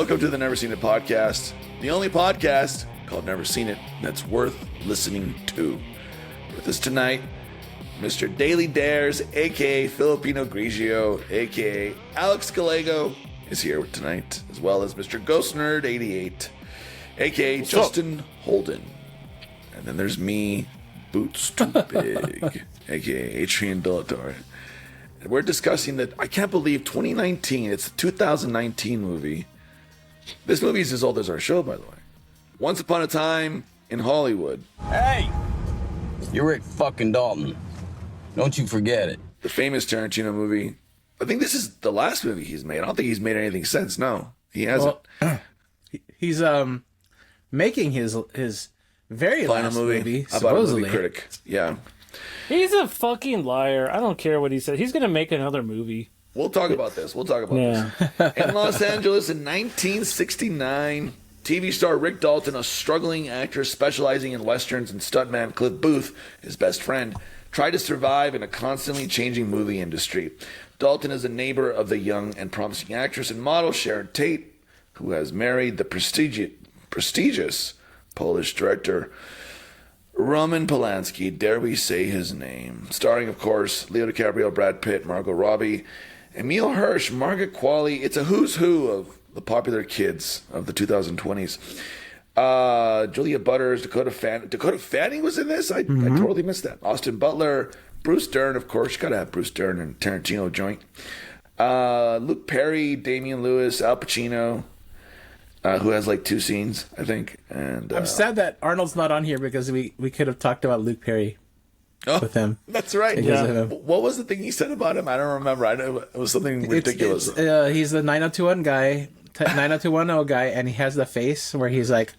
Welcome to the Never Seen It podcast, the only podcast called Never Seen It that's worth listening to. With us tonight, Mr. Daily Dares, a.k.a. Filipino Grigio, a.k.a. Alex Gallego is here tonight, as well as Mr. Ghost Nerd 88, a.k.a. Justin Holden. And then there's me, Boots Too Big, a.k.a. Adrian Dillatore. And we're discussing that, I can't believe 2019, it's a 2019 movie. This movie is as old as our show, by the way. Once Upon a Time in Hollywood. Hey! You're Rick fucking Dalton. Don't you forget it. The famous Tarantino movie. I think this is the last movie he's made. I don't think he's made anything since. No, he hasn't. Well, he's making his very Final last movie. movie supposedly. Movie critic. Yeah. He's a fucking liar. I don't care what he said. He's going to make another movie. We'll talk about this. this. In Los Angeles in 1969, TV star Rick Dalton, a struggling actor specializing in westerns, and stuntman Cliff Booth, his best friend, tried to survive in a constantly changing movie industry. Dalton is a neighbor of the young and promising actress and model Sharon Tate, who has married the prestigious Polish director Roman Polanski, dare we say his name. Starring, of course, Leo DiCaprio, Brad Pitt, Margot Robbie, Emile Hirsch, Margaret Qualley. It's a who's who of the popular kids of the 2020s. Julia Butters, Dakota Fanning was in this? I totally missed that. Austin Butler, Bruce Dern, of course. You gotta have Bruce Dern and Tarantino joint. Luke Perry, Damian Lewis, Al Pacino, who has like 2 scenes, I think. And I'm sad that Arnold's not on here because we could have talked about Luke Perry with him. That's right. Yeah. What was the thing he said about him? I don't remember. I know it was something ridiculous. He's the 90210 guy, 90210 guy, and he has the face where he's like,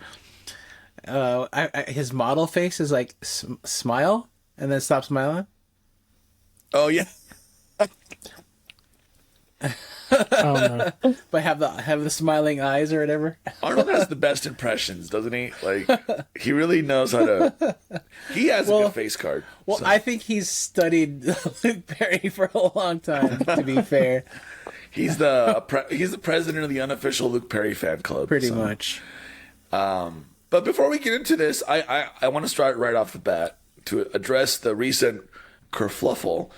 his model face is like smile and then stop smiling. Oh yeah. Oh, no. But have the smiling eyes or whatever. Arnold has the best impressions, doesn't he? Like, he really knows how to. He has a good face card. Well, so. I think he's studied Luke Perry for a long time. To be fair, he's the president of the unofficial Luke Perry fan club. Pretty much. But before we get into this, I want to start right off the bat to address the recent kerfluffle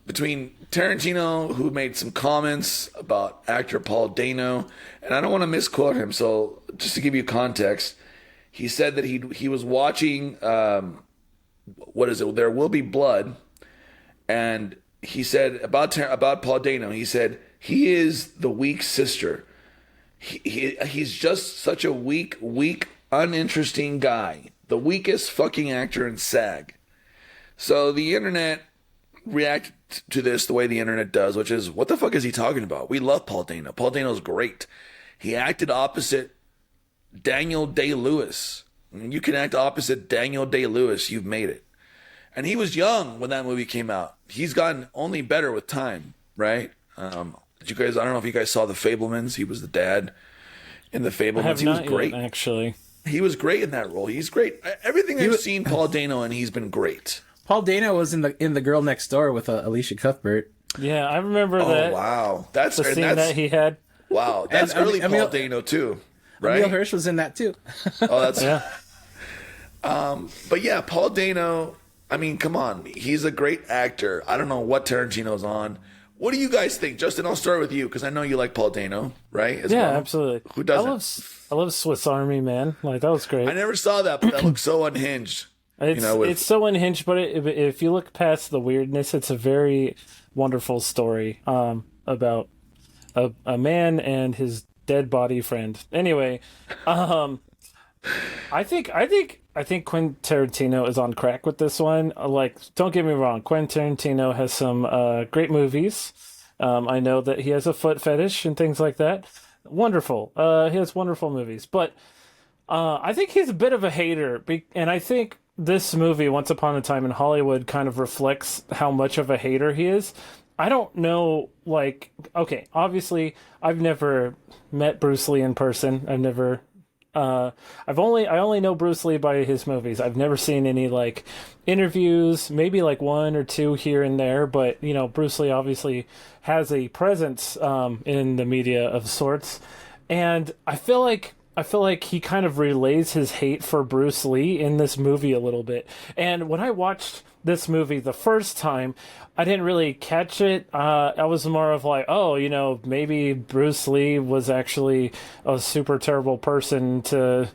between Tarantino, who made some comments about actor Paul Dano, and I don't want to misquote him, so just to give you context, he said that he was watching what is it? There Will Be Blood, and he said about Paul Dano, he said he is the weak sister. He's just such a weak, uninteresting guy, the weakest fucking actor in SAG. So the internet reacted to this the way the internet does, which is, what the fuck is he talking about? We love Paul Dano. Paul Dano's great. He acted opposite Daniel Day-Lewis. You can act opposite Daniel Day-Lewis, you've made it. And he was young when that movie came out. He's gotten only better with time, right? I don't know if you guys saw The Fabelmans. He was the dad in The Fabelmans. He was great. Yet, actually. He was great in that role. He's great. Everything I've seen Paul Dano in, he's been great. Paul Dano was in the Girl Next Door with Alicia Cuthbert. Yeah, I remember that. Oh wow, that's the scene that he had. Wow, that's early Paul Dano too, right? Emile Hirsch was in that too. Oh, that's yeah. But yeah, Paul Dano. I mean, come on, he's a great actor. I don't know what Tarantino's on. What do you guys think, Justin? I'll start with you because I know you like Paul Dano, right? Absolutely. Who doesn't? I love Swiss Army Man. Like, that was great. I never saw that, but that looks so unhinged. It's so unhinged, but if you look past the weirdness, it's a very wonderful story about a man and his dead body friend. Anyway, I think Quentin Tarantino is on crack with this one. Like, don't get me wrong, Quentin Tarantino has some great movies. I know that he has a foot fetish and things like that. Wonderful. He has wonderful movies, but I think he's a bit of a hater, and I think this movie, Once Upon a Time in Hollywood, kind of reflects how much of a hater he is. I don't know, like, okay, obviously, I've never met Bruce Lee in person. I've never I only know Bruce Lee by his movies. I've never seen any like interviews, maybe like one or two here and there, but you know, Bruce Lee obviously has a presence in the media of sorts, and I feel like he kind of relays his hate for Bruce Lee in this movie a little bit. And when I watched this movie the first time, I didn't really catch it. I was more of like, oh, you know, maybe Bruce Lee was actually a super terrible person to,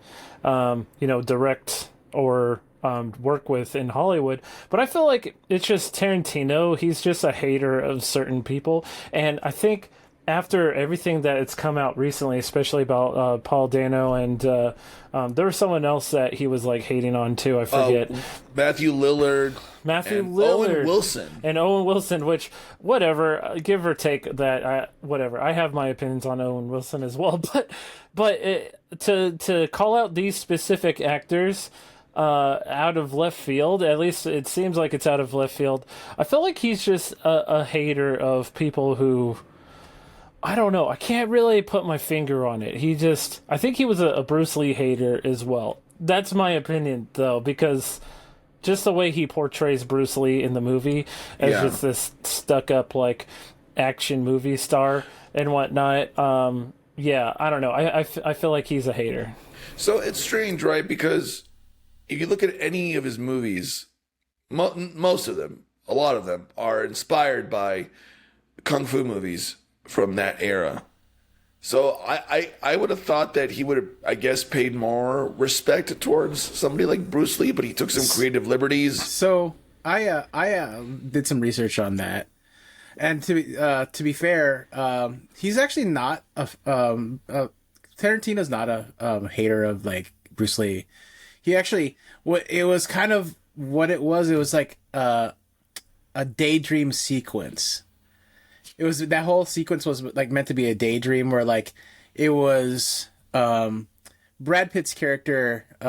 you know, direct or work with in Hollywood. But I feel like it's just Tarantino. He's just a hater of certain people. And I think after everything that it's come out recently, especially about Paul Dano and there was someone else that he was like hating on too. I forget. Matthew Lillard. Owen Wilson, which whatever, give or take that. Whatever. I have my opinions on Owen Wilson as well, but to call out these specific actors out of left field, at least it seems like it's out of left field. I feel like he's just a hater of people who. I don't know. I can't really put my finger on it. I think he was a Bruce Lee hater as well. That's my opinion, though, because just the way he portrays Bruce Lee in the movie as just this stuck-up, like, action movie star and whatnot. I don't know. I feel like he's a hater. So it's strange, right? Because if you look at any of his movies, most of them, a lot of them, are inspired by kung fu movies from that era. So I would have thought that he would have, I guess, paid more respect towards somebody like Bruce Lee, but he took some creative liberties. So I did some research on that, and to be fair, he's actually not Tarantino's not a hater of like Bruce Lee. He actually it was like a daydream sequence. It was that whole sequence was like meant to be a daydream where like it was Brad Pitt's character. I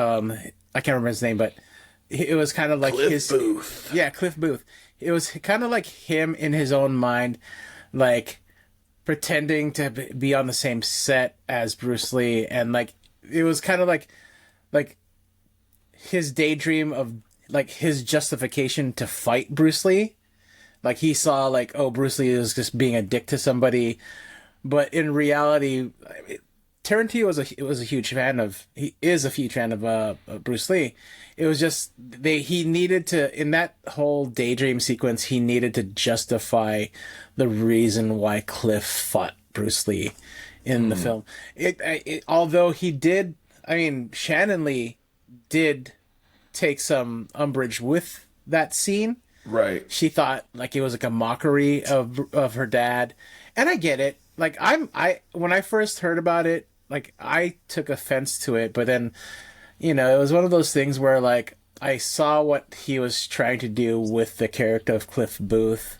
can't remember his name, but it was kind of like Cliff Booth. Yeah, Cliff Booth. It was kind of like him in his own mind, like pretending to be on the same set as Bruce Lee, and like it was kind of like his daydream of like his justification to fight Bruce Lee. Like he saw like, oh, Bruce Lee is just being a dick to somebody, but in reality, Tarantino was a huge fan of. He is a huge fan of Bruce Lee. It was just he needed to, in that whole daydream sequence, he needed to justify the reason why Cliff fought Bruce Lee in the film. Although he did, I mean, Shannon Lee did take some umbrage with that scene. Right. She thought like it was like a mockery of her dad. And I get it. Like when I first heard about it, like I took offense to it, but then, you know, it was one of those things where like I saw what he was trying to do with the character of Cliff Booth,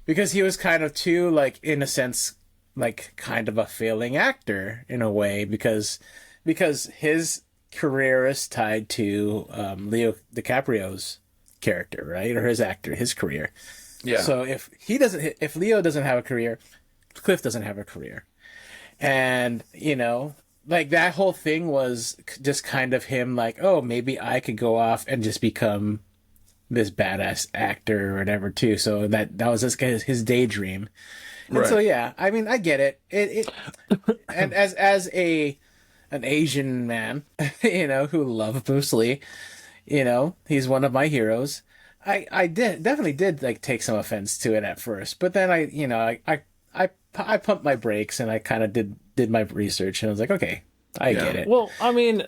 because he was kind of too, like, in a sense, like kind of a failing actor in a way, because his career is tied to Leo DiCaprio's character, right? Or his career. Yeah. So if Leo doesn't have a career, Cliff doesn't have a career. And, you know, like that whole thing was just kind of him like, oh, maybe I could go off and just become this badass actor or whatever too. So that was his daydream. And right. So yeah, I mean, I get it. It and as an Asian man, you know, who loved Bruce Lee, you know, he's one of my heroes. I definitely did like take some offense to it at first, but then I pumped my brakes and I kind of did my research and I was like, okay, I get it. Well, I mean,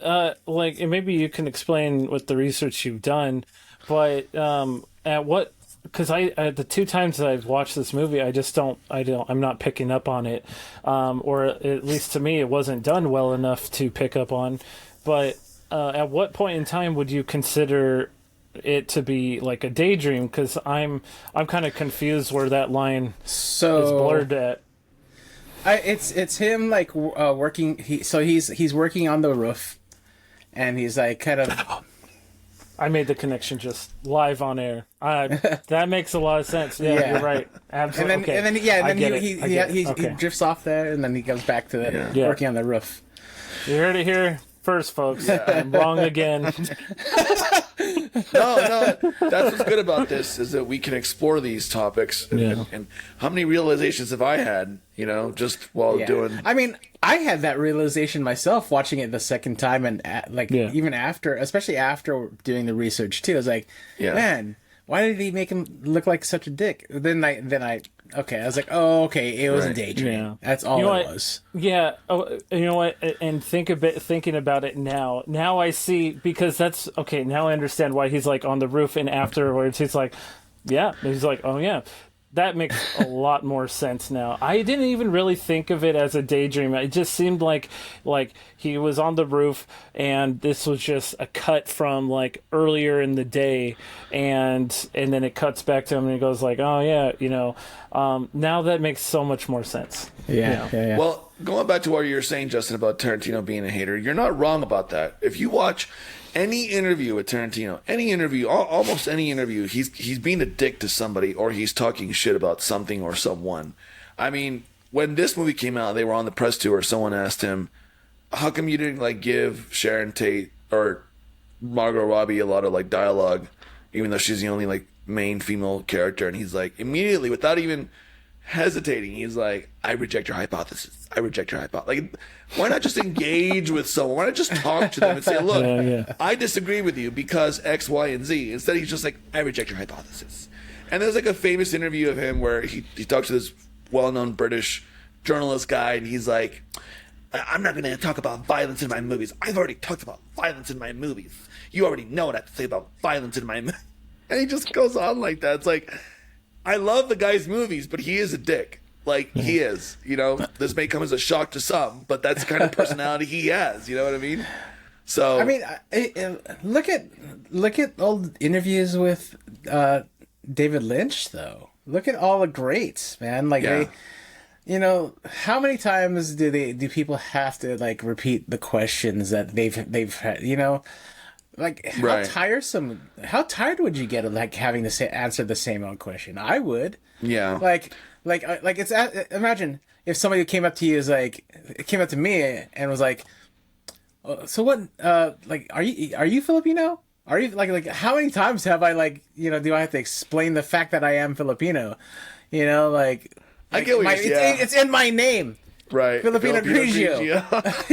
like, and maybe you can explain what the research you've done, but because the two times that I've watched this movie, I'm not picking up on it, or at least to me, it wasn't done well enough to pick up on. But at what point in time would you consider it to be like a daydream? Because I'm kind of confused where that line is blurred at. It's him like working. He's working on the roof, and he's like kind of. I made the connection just live on air. That makes a lot of sense. Yeah, you're right. Absolutely. And then he drifts off there, and then he goes back to working on the roof. You heard it here first, folks. I'm wrong again. No, that's what's good about this is that we can explore these topics. And how many realizations have I had, just while doing... I mean, I had that realization myself watching it the second time, and even after, especially after doing the research too. I was like, man, why did he make him look like such a dick? Then I was like, oh, okay, it was a daydream. Yeah. That's all it was. Yeah. Oh, you know what? And thinking about it now I see, because that's okay. Now I understand why he's like on the roof, and afterwards he's like, oh yeah. That makes a lot more sense now. I didn't even really think of it as a daydream. It just seemed like he was on the roof, and this was just a cut from like earlier in the day, and then it cuts back to him, and he goes like, "Oh yeah, now that makes so much more sense." Yeah. Well, going back to what you were saying, Justin, about Tarantino being a hater, you're not wrong about that. If you watch any interview with Tarantino, almost any interview, he's being a dick to somebody, or he's talking shit about something or someone. I mean, when this movie came out, they were on the press tour. Someone asked him, "How come you didn't give Sharon Tate or Margot Robbie a lot of dialogue, even though she's the only main female character?" And he's like, immediately, without even hesitating, he's like, "I reject your hypothesis. I reject your hypothesis." Why not just engage with someone? Why not just talk to them and say, "Look, I disagree with you because X, Y, and Z." Instead, he's just like, "I reject your hypothesis." And there's a famous interview of him where he talks to this well-known British journalist guy, and he's like, "I'm not going to talk about violence in my movies. I've already talked about violence in my movies. You already know what I have to say about violence in my movies." And he just goes on like that. It's like, I love the guy's movies, but he is a dick. He is. This may come as a shock to some, but that's the kind of personality he has. You know what I mean? So I mean, look at old interviews with David Lynch, though. Look at all the greats, man. How many times do people have to repeat the questions that they've had? How tired would you get of having to answer the same old question? I would. Yeah. Imagine if somebody came up to you came up to me and was like, "So what? Are you Filipino? Are you how many times have I do I have to explain the fact that I am Filipino? I get what it's in my name." Right. Filipino Grigio.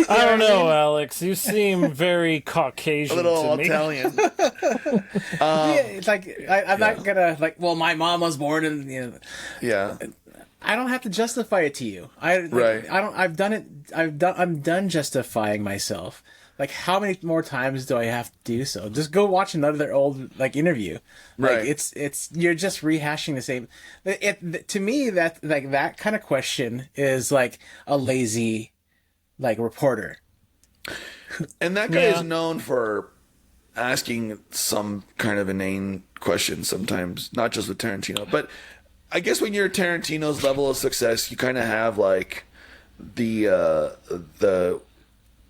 I don't know, Alex. You seem very Caucasian. A little to me. Italian. I'm not gonna my mom was born in Yeah. I don't have to justify it to you. I'm done justifying myself. How many more times do I have to do so? Just go watch another old interview. Right. It's you're just rehashing the same. To me, that kind of question is a lazy reporter. And that guy is known for asking some kind of inane questions sometimes, not just with Tarantino. But I guess when you're Tarantino's level of success, you kind of have the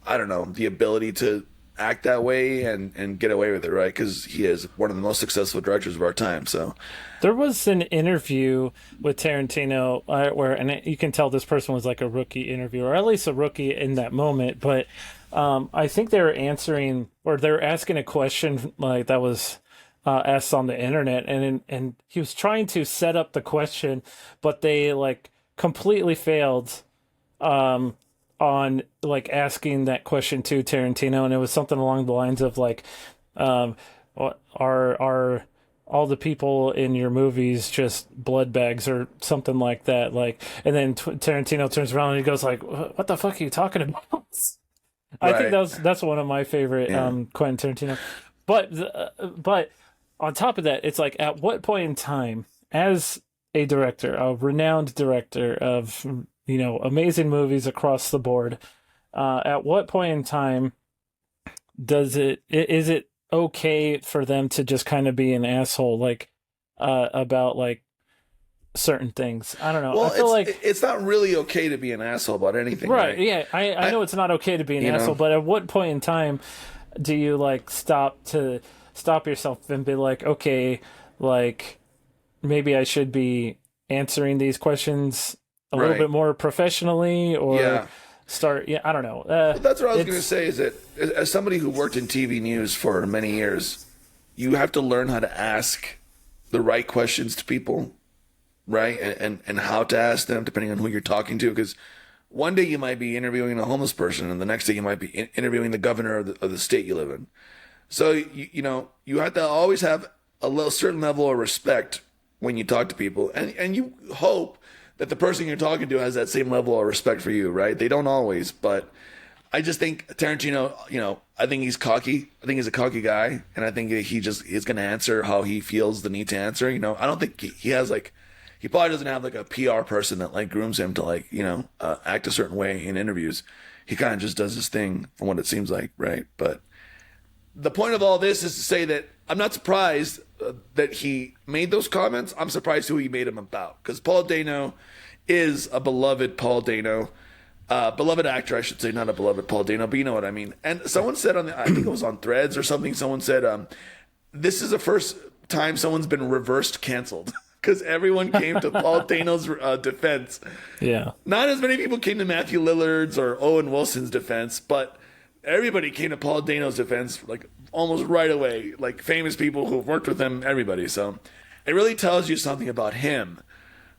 I don't know, the ability to act that way and get away with it, right? Because he is one of the most successful directors of our time. So there was an interview with Tarantino and you can tell this person was a rookie interviewer, or at least a rookie in that moment. But I think they were asking a question that was asked on the internet, and he was trying to set up the question, but they completely failed on asking that question to Tarantino, and it was something along the lines of are all the people in your movies just blood bags or something like that, and then Tarantino turns around and he goes what the fuck are you talking about? I think that's one of my favorite Quentin Tarantino. But on top of that, it's at what point in time, as a director, a renowned director of amazing movies across the board, at what point in time is it okay for them to just kind of be an asshole about certain things? I don't know. Well, I feel it's not really okay to be an asshole about anything, right? Yeah, I know it's not okay to be an asshole, but at what point in time do you stop yourself and be okay, maybe I should be answering these questions a little bit more professionally, or start. Yeah, I don't know. That's what I was going to say. Is that as somebody who worked in TV news for many years, you have to learn how to ask the right questions to people, right? And how to ask them depending on who you're talking to. Because one day you might be interviewing a homeless person, and the next day you might be interviewing the governor of the state you live in. So you have to always have a certain level of respect when you talk to people, and you hope that the person you're talking to has that same level of respect for you, right? They don't always, but I just think Tarantino, I think he's cocky. I think he's a cocky guy, and I think he's going to answer how he feels the need to answer. I don't think he has he probably doesn't have a PR person that grooms him to act a certain way in interviews. He kind of just does his thing from what it seems like, right? But the point of all this is to say that I'm not surprised that he made those comments. I'm surprised who he made them about, because Paul Dano is a beloved Paul Dano. Beloved actor, I should say, not a beloved Paul Dano, but you know what I mean. And someone said I think it was on Threads or something, someone said, this is the first time someone's been reversed canceled, because everyone came to Paul Dano's defense. Yeah. Not as many people came to Matthew Lillard's or Owen Wilson's defense, but everybody came to Paul Dano's defense almost right away, famous people who've worked with him, everybody. So it really tells you something about him.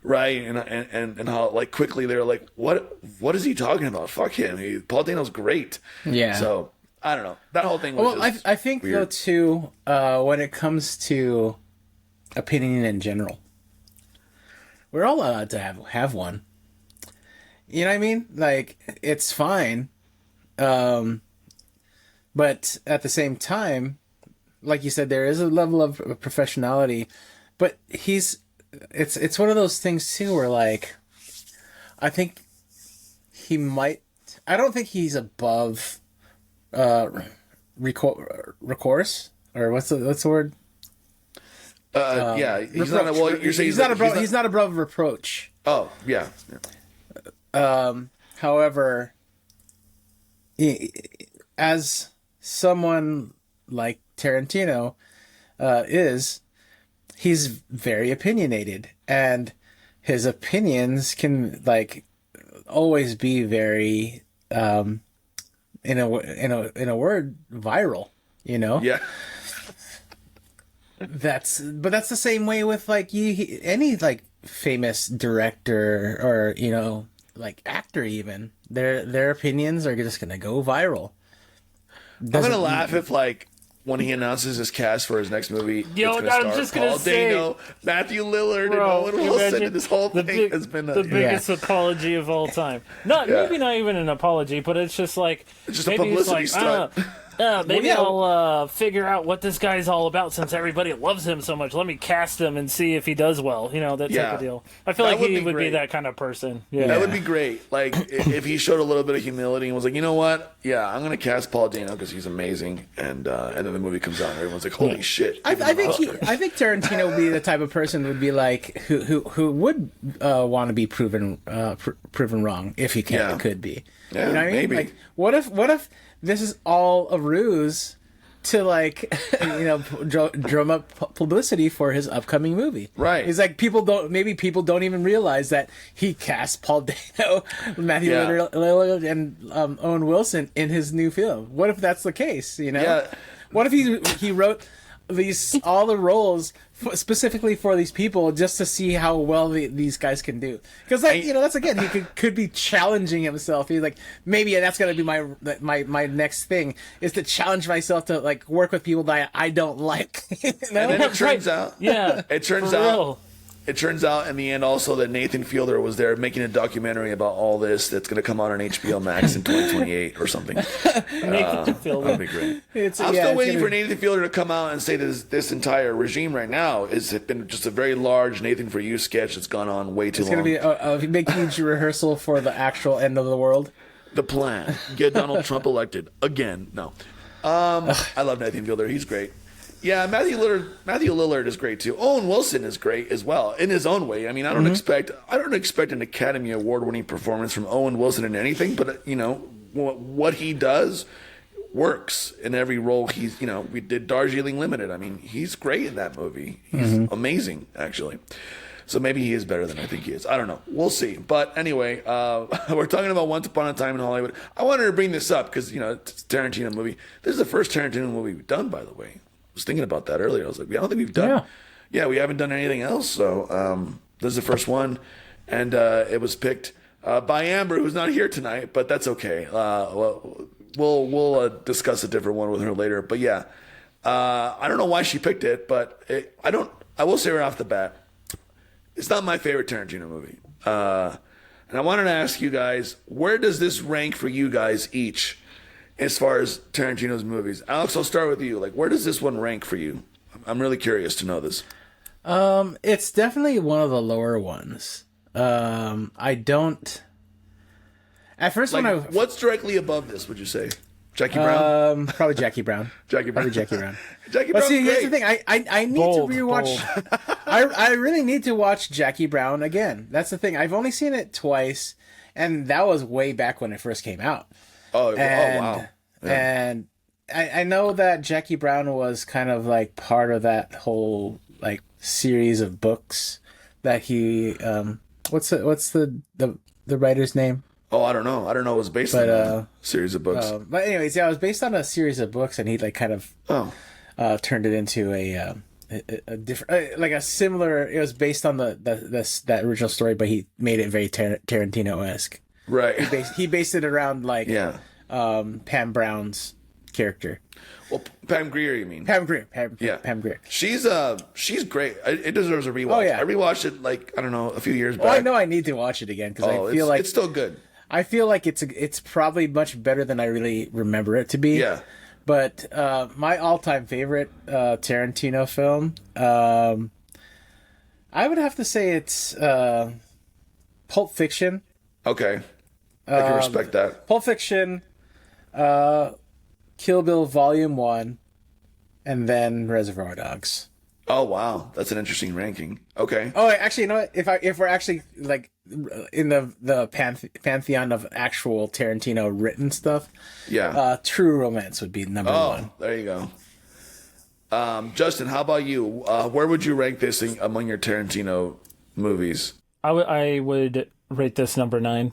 Right, and how quickly they're what is he talking about? Fuck him. Paul Dano's great. Yeah. So I don't know. That whole thing was just I think weird. though too, when it comes to opinion in general, we're all allowed to have one. You know what I mean? It's fine, but at the same time, like you said, there is a level of professionality, but It's one of those things too where I think he might. I don't think he's above recourse, or what's the word? Yeah, he's reproach. not. Well, you're saying he's not above reproach. Oh yeah. However, as someone like Tarantino he's very opinionated, and his opinions can always be very in a word viral, Yeah. That's the same way with any famous director or actor, even their opinions are just gonna go viral. I'm gonna laugh if when he announces his cast for his next movie, Yo, it's I'm star just gonna Paul say, Dano, Matthew Lillard, bro, and Owen Wilson, and this whole thing has been the biggest apology of all time. Maybe not even an apology, but it's just it's just a maybe publicity stunt. Maybe I'll figure out what this guy's all about, since everybody loves him so much. Let me cast him and see if he does well. That type of deal. I feel That like would he be would be great. that kind of person. Yeah. That would be great. If he showed a little bit of humility and was like, you know what? Yeah, I'm gonna cast Paul Dano because he's amazing, and then the movie comes out and everyone's like, holy shit! I think Tarantino would be the type of person who would be who would want to be proven wrong if he could be. Yeah, you know what I mean? maybe. What if this is all a ruse to drum up publicity for his upcoming movie? Right. He's people don't even realize that he cast Paul Dano, Matthew Lillard, and Owen Wilson in his new film. What if that's the case? Yeah. What if he wrote all the roles specifically for these people just to see how well these guys can do? Because that's again, he could be challenging himself. He's maybe that's gonna be my next thing, is to challenge myself to work with people that I don't like. And then it turns out, It turns out in the end also that Nathan Fielder was there making a documentary about all this that's going to come out on HBO Max in 2028 or something. Nathan Fielder. That'd be great. I'm still waiting for Nathan Fielder to come out and say that this entire regime right now has been just a very large Nathan For You sketch that's gone on way too long. It's going to be a big, huge rehearsal for the actual end of the world. The plan. Get Donald Trump elected. Again. No. I love Nathan Fielder. He's great. Yeah, Matthew Lillard is great too. Owen Wilson is great as well in his own way. I mean, I don't expect an Academy Award winning performance from Owen Wilson in anything, but what he does works in every role. We did Darjeeling Limited. I mean, he's great in that movie. He's amazing, actually. So maybe he is better than I think he is. I don't know. We'll see. But anyway, we're talking about Once Upon a Time in Hollywood. I wanted to bring this up because, it's a Tarantino movie. This is the first Tarantino movie we've done, by the way. I was thinking about that earlier. I was like, I don't think we've done. Yeah, we haven't done anything else. So this is the first one. And it was picked by Amber, who's not here tonight, but that's okay. We'll discuss a different one with her later. But yeah, I don't know why she picked it, but I will say right off the bat, it's not my favorite Tarantino movie. And I wanted to ask you guys, where does this rank for you guys each as far as Tarantino's movies? Alex, I'll start with you. Like, where does this one rank for you? I'm really curious to know this. It's definitely one of the lower ones. I don't. At first, what's directly above this? Would you say Jackie Brown? Probably Jackie Brown. Probably Jackie Brown. Jackie Brown. See, here's the thing. I need to rewatch. I really need to watch Jackie Brown again. That's the thing. I've only seen it twice, and that was way back when it first came out. Oh wow! Yeah. And I know that Jackie Brown was kind of like part of that whole like series of books that he what's the writer's name? Oh, I don't know. It was based on a series of books. But anyways, yeah, it was based on a series of books, and he like kind of turned it into a different, like a similar. It was based on that original story, but he made it very Tarantino-esque. Right. He based it around like Pam Brown's character. Well, Pam Grier, you mean? Pam Grier. Pam Grier. She's great. It deserves a rewatch. Oh yeah. I rewatched it like I don't know a few years back. Oh, I know I need to watch it again because I feel like it's still good. I feel like it's probably much better than I really remember it to be. Yeah. But my all-time favorite Tarantino film, I would have to say it's Pulp Fiction. Okay. I can respect that. Pulp Fiction, Kill Bill Volume 1, and then Reservoir Dogs. Oh wow, that's an interesting ranking. Okay. Oh, actually, you know what? If we're actually like in the pantheon of actual Tarantino written stuff, True Romance would be number one. There you go. Justin, how about you? Where would you rank this among your Tarantino movies? I would rate this number 9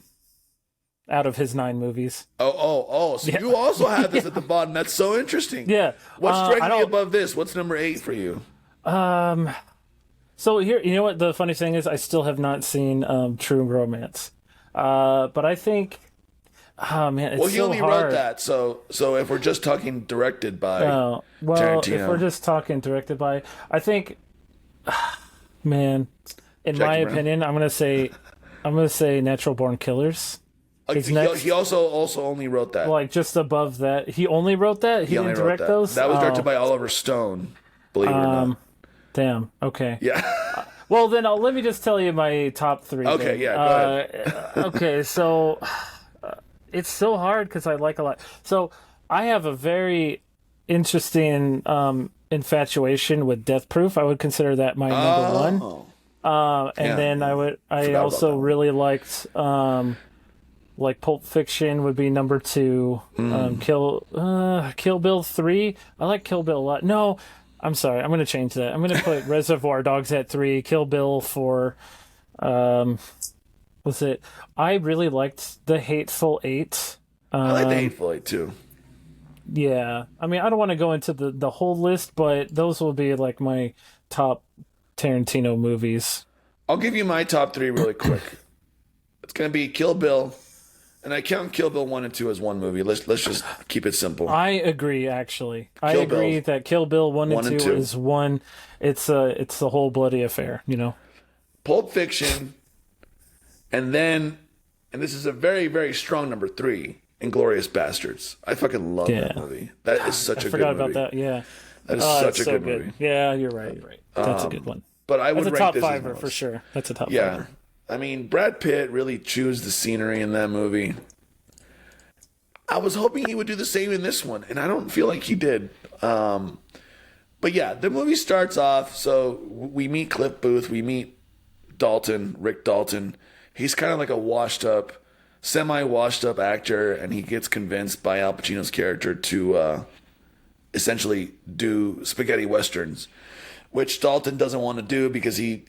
out of his 9 movies. So you also have this at the bottom. That's so interesting. Yeah. What's directly above this? What's number 8 for you? So here, you know what the funny thing is? I still have not seen True Romance. But I think, man, it's so hard. Well, he only wrote that, so if we're just talking directed by Tarantino. If we're just talking directed by, I think, man, in Jackie my Brown. opinion, I'm gonna say Natural Born Killers. He also only wrote that. Like just above that, he only wrote that. He didn't direct those. That was directed by Oliver Stone. Believe it or not. Damn. Okay. Yeah. Well, then let me just tell you my top 3. Okay. Then. Yeah. Go ahead. Okay. So it's so hard because I like a lot. So I have a very interesting infatuation with Death Proof. I would consider that my number 1. Then I also really liked like Pulp Fiction would be number 2. Kill Bill 3. I like Kill Bill a lot. No, I'm sorry. I'm going to change that. I'm going to put Reservoir Dogs at 3. Kill Bill 4. Was it? I really liked The Hateful Eight. I like The Hateful Eight too. Yeah. I mean, I don't want to go into the whole list, but those will be like my top Tarantino movies. I'll give you my top 3 really quick. It's going to be Kill Bill. And I count Kill Bill 1 and 2 as one movie. Let's just keep it simple. I agree, actually. I agree that Kill Bill 1 and 2 is one. It's the whole bloody affair, you know. Pulp Fiction, and this is a very, very strong number 3, Inglourious Bastards. I fucking love that movie. That is such a good movie. I forgot about that, yeah. That is such a good movie. Yeah, you're right. That's a good one. But I would That's a rank top this fiver for sure. That's a top fiver. I mean, Brad Pitt really chews the scenery in that movie. I was hoping he would do the same in this one, and I don't feel like he did. But yeah, the movie starts off, so we meet Cliff Booth, we meet Dalton, Rick Dalton. He's kind of like a semi-washed up actor, and he gets convinced by Al Pacino's character to essentially do spaghetti westerns. which Dalton doesn't want to do because he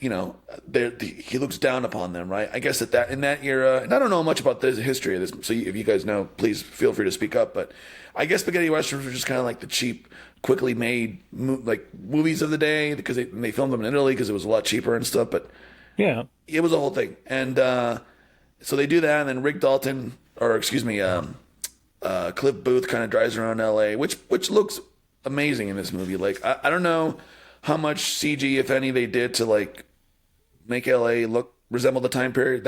looks down upon them, right? I guess in that era, and I don't know much about the history of this, so if you guys know, please feel free to speak up. But I guess spaghetti westerns were just kind of like the cheap, quickly made movies of the day because they filmed them in Italy because it was a lot cheaper and stuff. But Yeah. it was a whole thing, and so they do that, and then Rick Dalton, or excuse me, Cliff Booth kind of drives around L.A., which looks amazing in this movie. Like I don't know how much CG, if any, they did to like make LA resemble that time period,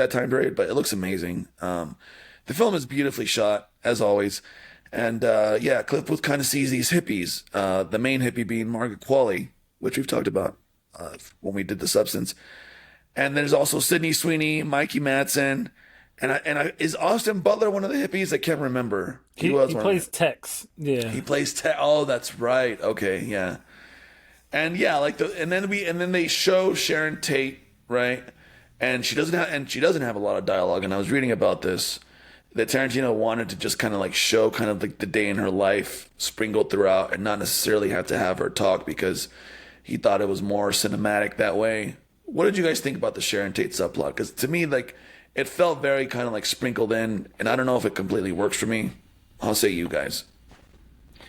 but it looks amazing. The film is beautifully shot, as always. And Cliff Booth kind of sees these hippies, the main hippie being Margaret Qualley, which we've talked about when we did The Substance. And there's also Sydney Sweeney, Mikey Madsen, is Austin Butler one of the hippies? I can't remember. He plays Tex. Yeah. He plays Tex. Oh, that's right. Okay, yeah. And and then they show Sharon Tate, right? And she doesn't have a lot of dialogue. And I was reading about this, that Tarantino wanted to just kind of like show kind of like the day in her life sprinkled throughout and not necessarily have to have her talk because he thought it was more cinematic that way. What did you guys think about the Sharon Tate subplot? Because to me, like, it felt very kind of like sprinkled in, and I don't know if it completely works for me. I'll say you guys.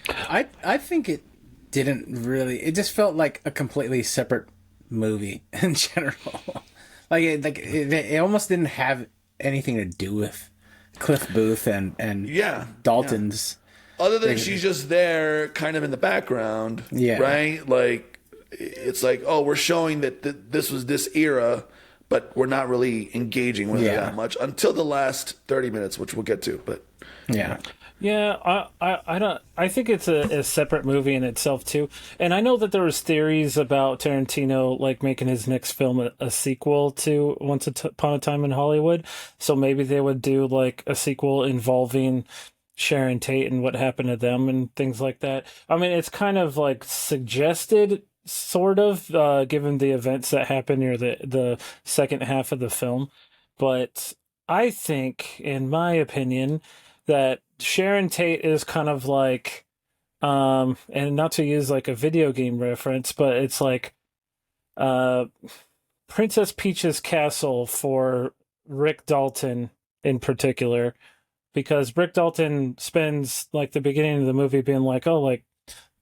I think it didn't really. It just felt like a completely separate movie in general. It almost didn't have anything to do with Cliff Booth and Dalton's. Yeah. Other than she's just there, kind of in the background. Yeah. Right. Like it's like, oh, we're showing that this was this era, but we're not really engaging with it that much until the last 30 minutes, which we'll get to. But yeah. Yeah, I think it's a separate movie in itself too. And I know that there was theories about Tarantino like making his next film a sequel to Once Upon a Time in Hollywood. So maybe they would do like a sequel involving Sharon Tate and what happened to them and things like that. I mean, it's kind of like suggested, sort of, given the events that happened near the second half of the film. But I think, in my opinion, that Sharon Tate is kind of like, and not to use like a video game reference, but it's like Princess Peach's castle for Rick Dalton in particular, because Rick Dalton spends like the beginning of the movie being like, oh, like,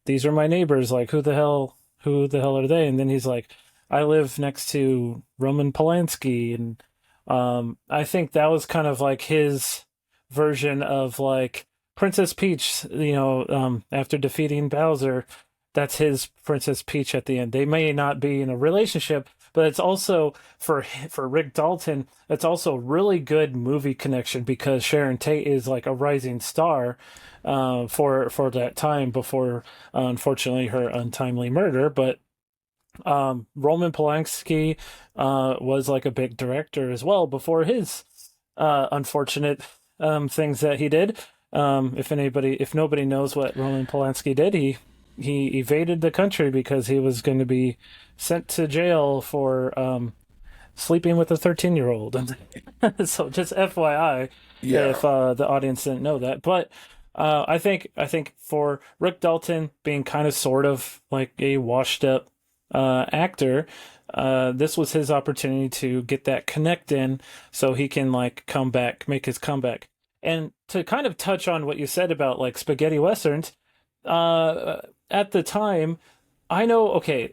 these are my neighbors, like, who the hell are they? And then he's like, I live next to Roman Polanski. And I think that was kind of like his version of like Princess Peach, after defeating Bowser, that's his Princess Peach at the end. They may not be in a relationship, but it's also for Rick Dalton, it's also really good movie connection because Sharon Tate is like a rising star for that time before, unfortunately, her untimely murder. But Roman Polanski was like a big director as well before his unfortunate things that he did. If nobody knows what Roman Polanski did, he evaded the country because he was going to be sent to jail for sleeping with a 13-year-old. So just FYI, if the audience didn't know that. But I think for Rick Dalton being kind of sort of like a washed up actor, this was his opportunity to get that connect in so he can like make his comeback. And to kind of touch on what you said about like spaghetti westerns, at the time, I know, okay,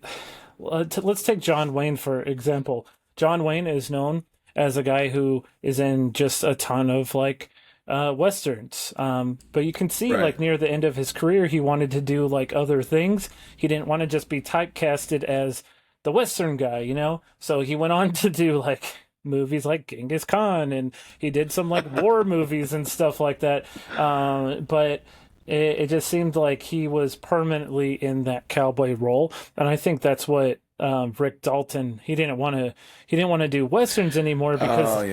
let's take John Wayne for example. John Wayne is known as a guy who is in just a ton of like westerns. But you can see like near the end of his career, he wanted to do like other things. He didn't want to just be typecasted as the Western guy, So he went on to do like movies like Genghis Khan, and he did some like war movies and stuff like that. But it just seemed like he was permanently in that cowboy role, and I think that's what Rick Dalton, he didn't want to do westerns anymore because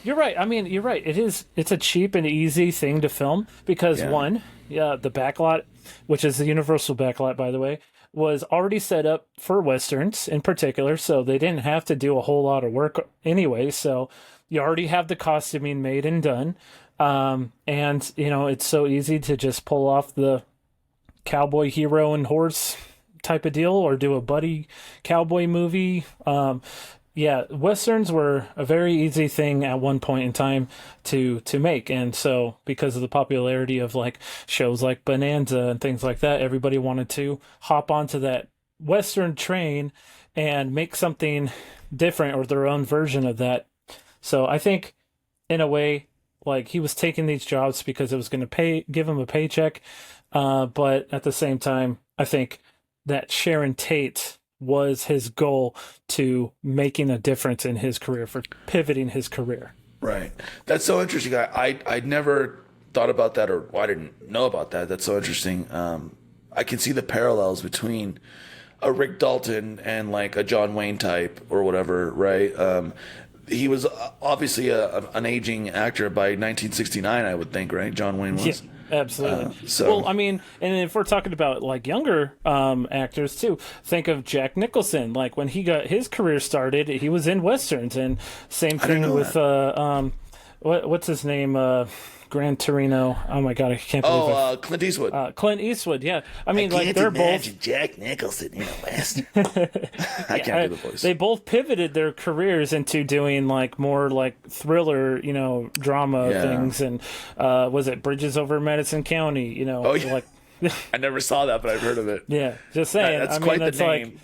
you're right. I mean, you're right. It's a cheap and easy thing to film because the backlot, which is the Universal backlot, by the way, was already set up for westerns in particular, so they didn't have to do a whole lot of work anyway. So you already have the costuming made and done, and it's so easy to just pull off the cowboy hero and horse type of deal or do a buddy cowboy movie. Yeah, westerns were a very easy thing at one point in time to make, and so because of the popularity of like shows like Bonanza and things like that, everybody wanted to hop onto that western train and make something different or their own version of that. So I think, in a way, like he was taking these jobs because it was going to give him a paycheck, but at the same time, I think that Sharon Tate was his goal to making a difference in his career, for pivoting his career. Right. That's so interesting. I'd never thought about that, or I didn't know about that. That's so interesting. I can see the parallels between a Rick Dalton and like a John Wayne type or whatever, right? He was obviously an aging actor by 1969, I would think, right? John Wayne was. Yeah. Absolutely. Well, I mean, and if we're talking about like younger actors too, think of Jack Nicholson. Like when he got his career started, he was in westerns, and same thing with what's his name? Gran Torino. Oh my god, I can't believe it. Clint Eastwood. Clint Eastwood. Yeah, I mean, like they're both Jack Nicholson in a western. I can't do the voice. They both pivoted their careers into doing like more like thriller, drama things, and was it Bridges Over Madison County? Like I never saw that, but I've heard of it. Yeah, just saying. That's quite the name.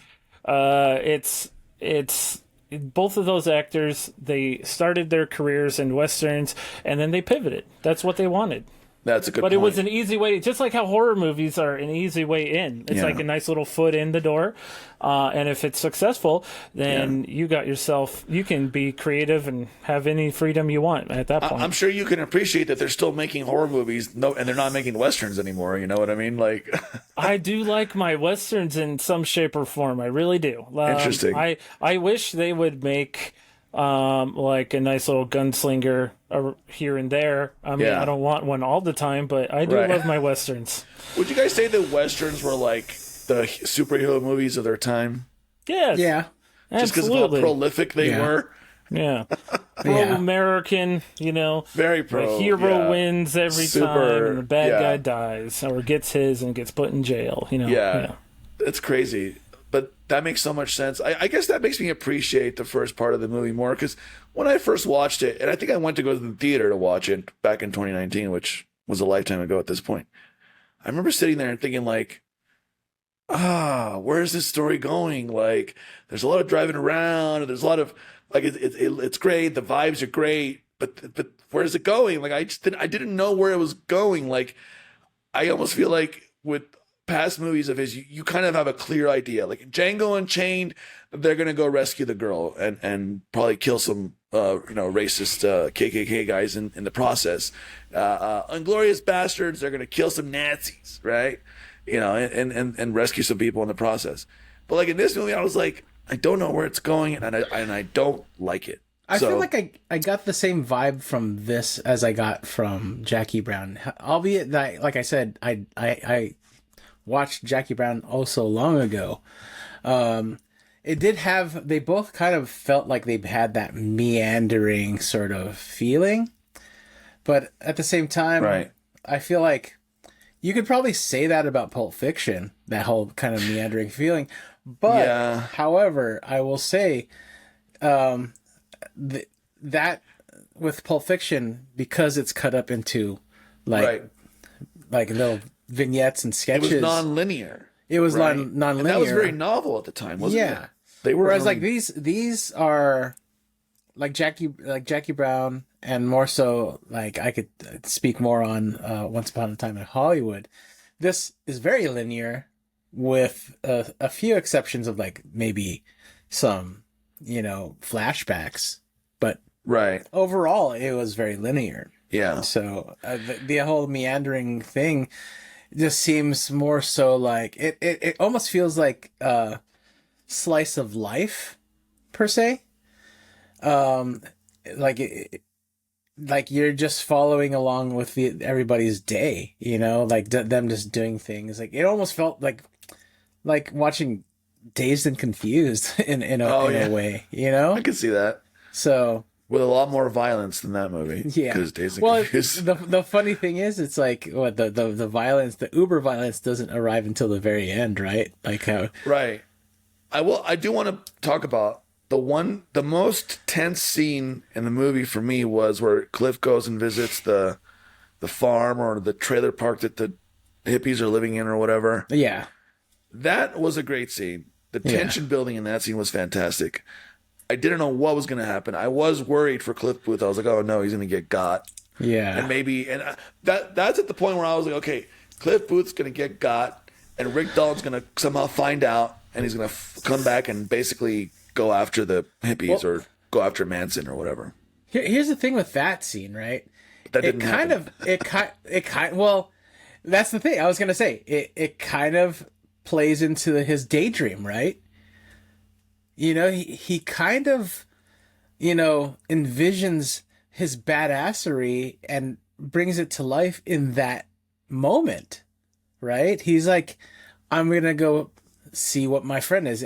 It's both of those actors, they started their careers in westerns and then they pivoted. That's what they wanted. That's a good point. But it was an easy way, just like how horror movies are an easy way in. It's like a nice little foot in the door. And if it's successful, then you can be creative and have any freedom you want at that point. I'm sure you can appreciate that they're still making horror movies, and they're not making westerns anymore. You know what I mean? Like, I do like my westerns in some shape or form. I really do. Interesting. I wish they would make like a nice little gunslinger here and there. I mean, I don't want one all the time, but I do love my westerns. Would you guys say that westerns were like the superhero movies of their time? Yes. Yeah. Just because of how prolific they were? Yeah. Pro-American, Very pro. The hero wins every time and the bad guy dies or gets his and gets put in jail, Yeah. It's crazy. But that makes so much sense. I guess that makes me appreciate the first part of the movie more, because when I first watched it, and I think I went to go to the theater to watch it back in 2019, which was a lifetime ago at this point, I remember sitting there and thinking like, where's this story going? Like, there's a lot of driving around, and there's a lot of like, it's great, the vibes are great, but where's it going? Like, I didn't know where it was going. Like, I almost feel like with past movies of his, you kind of have a clear idea. Like Django Unchained, they're gonna go rescue the girl and probably kill some racist KKK guys in the process. Inglorious Bastards, they're gonna kill some Nazis, right? And rescue some people in the process. But like in this movie, I was like, I don't know where it's going, and I don't like it. I feel like I got the same vibe from this as I got from Jackie Brown, albeit that, like I said, I watched Jackie Brown oh so long ago. They both kind of felt like they had that meandering sort of feeling, but at the same time, I feel like you could probably say that about Pulp Fiction, that whole kind of meandering feeling. But however, I will say that with Pulp Fiction, because it's cut up into like little vignettes and sketches. It was non-linear. It was non-linear. And that was very novel at the time, wasn't it? They were. Whereas like these are like Jackie Brown, and more so like I could speak more on Once Upon a Time in Hollywood. This is very linear, with a few exceptions of like maybe some flashbacks, but overall it was very linear. Yeah. So the whole meandering thing just seems more so like it almost feels like a slice of life per se. Like you're just following along with everybody's day, like them just doing things. Like it almost felt like watching Dazed and Confused in a way, I could see that. So with a lot more violence than that movie. Yeah. Because Dazed and Well, Confused. the funny thing is, it's like what the violence, the uber violence doesn't arrive until the very end, right? Like how Right. I do want to talk about the most tense scene in the movie for me was where Cliff goes and visits the farm or the trailer park that the hippies are living in or whatever. yeah. That was a great scene. The tension building in that scene was fantastic. I didn't know what was going to happen. I was worried for Cliff Booth. I was like, oh no, he's going to get got. Yeah. And that's at the point where I was like, okay, Cliff Booth's going to get got, and Rick Dalton's going to somehow find out, and he's going to come back and basically go after the hippies or go after Manson or whatever. Here's the thing with that scene, right? That didn't happen. Well, that's the thing. I was gonna say it kind of plays into his daydream, right? You know, he kind of, you know, envisions his badassery and brings it to life in that moment, right? He's like, I'm gonna go see what my friend is.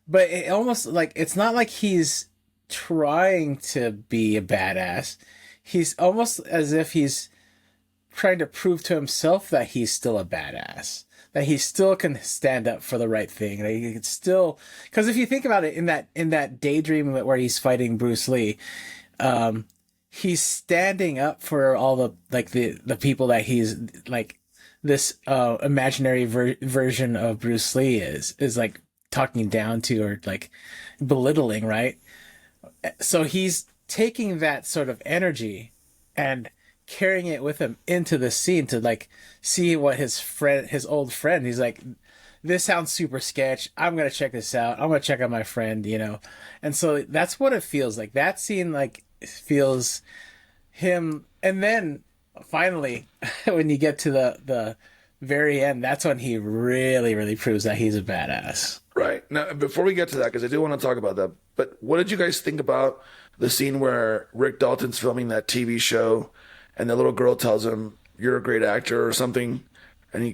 But it almost like, it's not like he's trying to be a badass. He's almost as if he's trying to prove to himself that he's still a badass, that he still can stand up for the right thing, that he can still, because if you think about it, in that daydream where he's fighting Bruce Lee, he's standing up for all the people that he's like, this imaginary version of Bruce Lee is like talking down to or like belittling, right? So he's taking that sort of energy and carrying it with him into the scene to like see what his old friend, he's like, this sounds super sketch. I'm going to check this out. I'm going to check out my friend, you know? And so that's what it feels like. That scene like feels him. And then finally, when you get to the very end, that's when he really, really proves that he's a badass. Right. Now, before we get to that, because I do want to talk about that, but what did you guys think about the scene where Rick Dalton's filming that TV show and the little girl tells him, you're a great actor or something, and he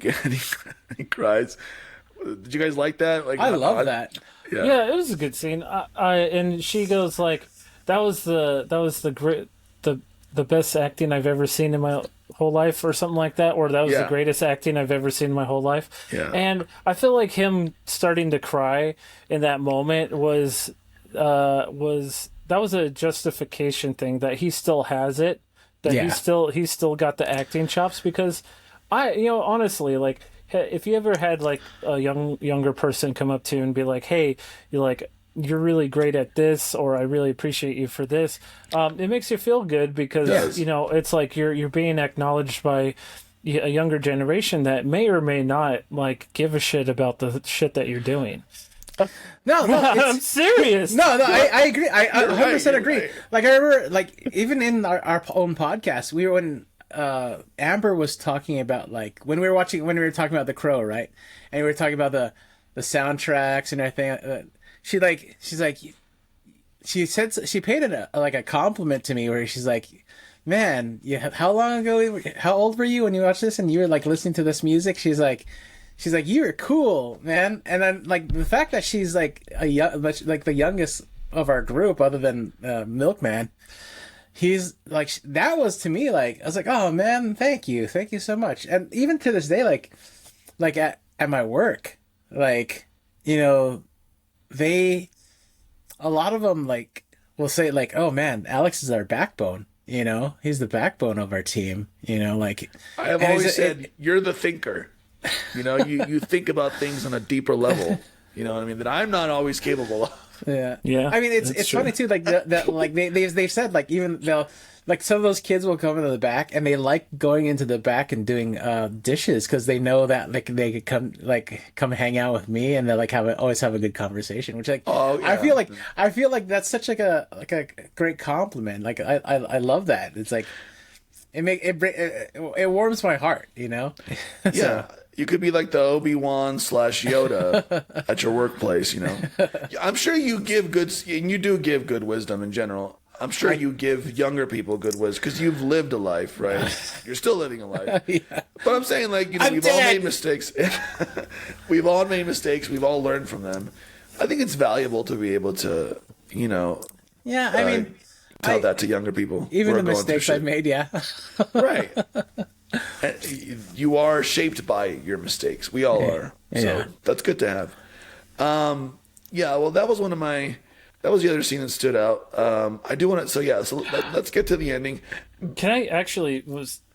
cries? Did you guys like that? Like, I love that. Yeah, it was a good scene. And she goes like, that was the best acting I've ever seen in my whole life, or something like that, or that was the greatest acting I've ever seen in my whole life. Yeah. And I feel like him starting to cry in that moment was a justification thing, that he still has it, that he's still got the acting chops, because honestly, like, if you ever had like a younger person come up to you and be like, hey, you're really great at this, or I really appreciate you for this, it makes you feel good, because it's like you're being acknowledged by a younger generation that may or may not like give a shit about the shit that you're doing. No, I'm serious. No, I agree. I 100% agree. Right. Like, I remember, like, even in our own podcast, when Amber was talking about, like, when we were talking about The Crow, right? And we were talking about the soundtracks and everything. She paid a compliment to me where she's like, man, how old were you when you watched this and you were like listening to this music? She's like, you were cool, man. And then like the fact that she's like the youngest of our group, other than Milkman, he's like, that was to me like, I was like, oh man, thank you so much. And even to this day, like at my work, like, you know, a lot of them like will say like, oh man, Alex is our backbone. You know, he's the backbone of our team. You know, like, I have always said, you're the thinker. You know, you think about things on a deeper level. You know what I mean? That I'm not always capable of. Yeah. I mean, it's funny too. Like like they've said like, even they'll like, some of those kids will come into the back and they like going into the back and doing dishes, because they know that like they could come hang out with me and they like always have a good conversation. Which like, I feel like that's such like a great compliment. Like I love that. It's like it warms my heart, you know. Yeah. You could be like the Obi-Wan / Yoda at your workplace, you know. I'm sure you give good, and you do give good wisdom in general. I'm sure you give younger people good wisdom because you've lived a life, right? You're still living a life. Yeah. But I'm saying, like, you know, we've all made mistakes. We've all made mistakes. We've all learned from them. I think it's valuable to be able to, you know. Yeah, I mean, tell that to younger people. Even who the are going through mistakes I shit. made, yeah. Right. And you are shaped by your mistakes. We all are. So Yeah. that's good to have. Yeah, well, that was that was the other scene that stood out. I do want to, so let's get to the ending. Can I actually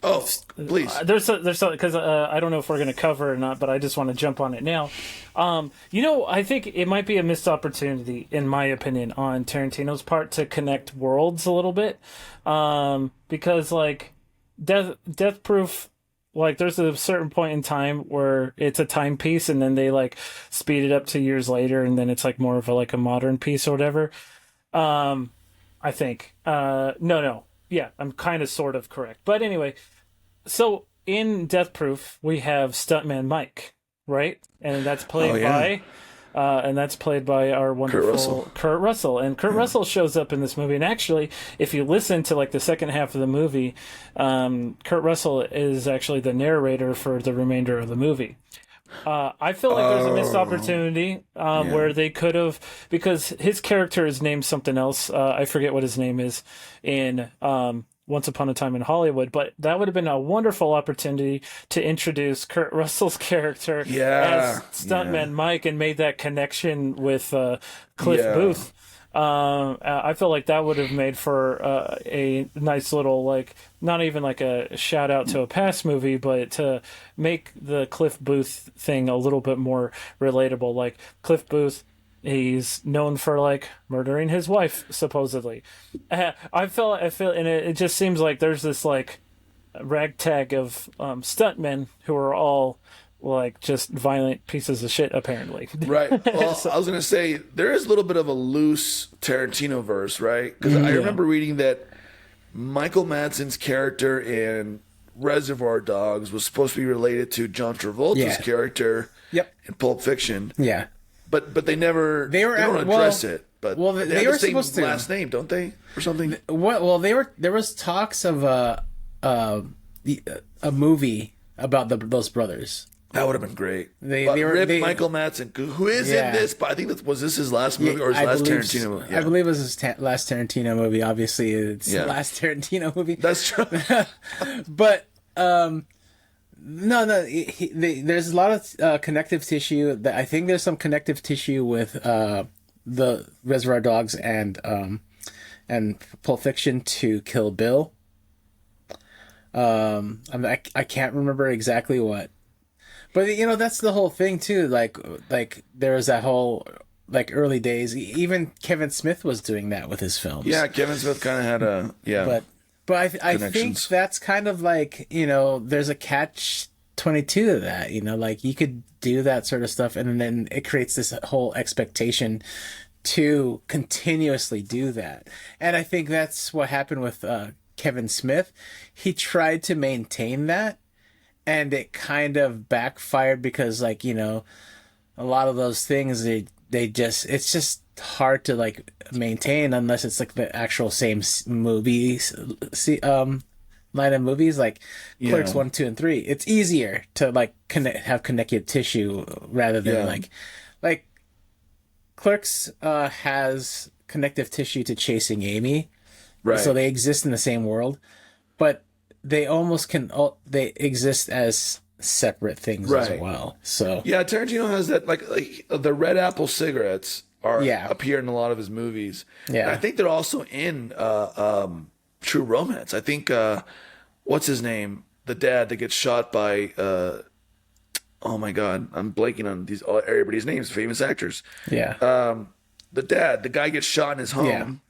Oh, please. There's because I don't know if we're going to cover it or not, but I just want to jump on it now. I think it might be a missed opportunity, in my opinion, on Tarantino's part to connect worlds a little bit, because like Death Proof. Like, there's a certain point in time where it's a timepiece, and then they like speed it up to years later, and then it's like more of a modern piece or whatever. I think. No. Yeah, I'm kind of sort of correct. But anyway, so in Death Proof, we have Stuntman Mike, right? And that's played by our wonderful Kurt Russell. And Kurt Russell shows up in this movie. And actually, if you listen to like the second half of the movie, Kurt Russell is actually the narrator for the remainder of the movie. I feel like there's a missed opportunity where they could have, because his character is named something else. I forget what his name is in Once Upon a Time in Hollywood, but that would have been a wonderful opportunity to introduce Kurt Russell's character as Stuntman Mike and made that connection with Cliff Booth. I feel like that would have made for a nice little, not even like a shout out to a past movie, but to make the Cliff Booth thing a little bit more relatable. Like, Cliff Booth, he's known for murdering his wife, supposedly. I feel, and it just seems like there's this ragtag of stuntmen who are all just violent pieces of shit, apparently. Right. Well, I was going to say, there is a little bit of a loose Tarantino verse, right? Because I remember reading that Michael Madsen's character in Reservoir Dogs was supposed to be related to John Travolta's character in Pulp Fiction. Yeah. But they never, they don't address it. But they have were the same supposed to. last name, don't they? Or something? Well, there was talks of a movie about those brothers. That would have been great. Michael Madsen, who is in this, but I think was this his last movie or his last Tarantino movie? Yeah. I believe it was his last Tarantino movie. Obviously, it's the last Tarantino movie. That's true. But no, there's a lot of connective tissue. I think there's some connective tissue with the Reservoir Dogs and Pulp Fiction to Kill Bill. I can't remember exactly what. But that's the whole thing too. Like there was that whole early days. Even Kevin Smith was doing that with his films. Yeah, Kevin Smith kind of had But I think that's kind of there's a catch-22 to that. You could do that sort of stuff, and then it creates this whole expectation to continuously do that. And I think that's what happened with Kevin Smith. He tried to maintain that, and it kind of backfired because a lot of those things it's just hard to maintain unless it's the actual same movies line of movies, Clerks 1, 2, and 3. It's easier to have connective tissue rather than Clerks has connective tissue to Chasing Amy, right? So they exist in the same world, but they almost they exist as separate things as well. So Tarantino has that the Red Apple cigarettes appear in a lot of his movies. Yeah, and I think they're also in True Romance. I think what's his name, the dad that gets shot by oh my god, I'm blanking on everybody's names, famous actors. Yeah, the guy gets shot in his home.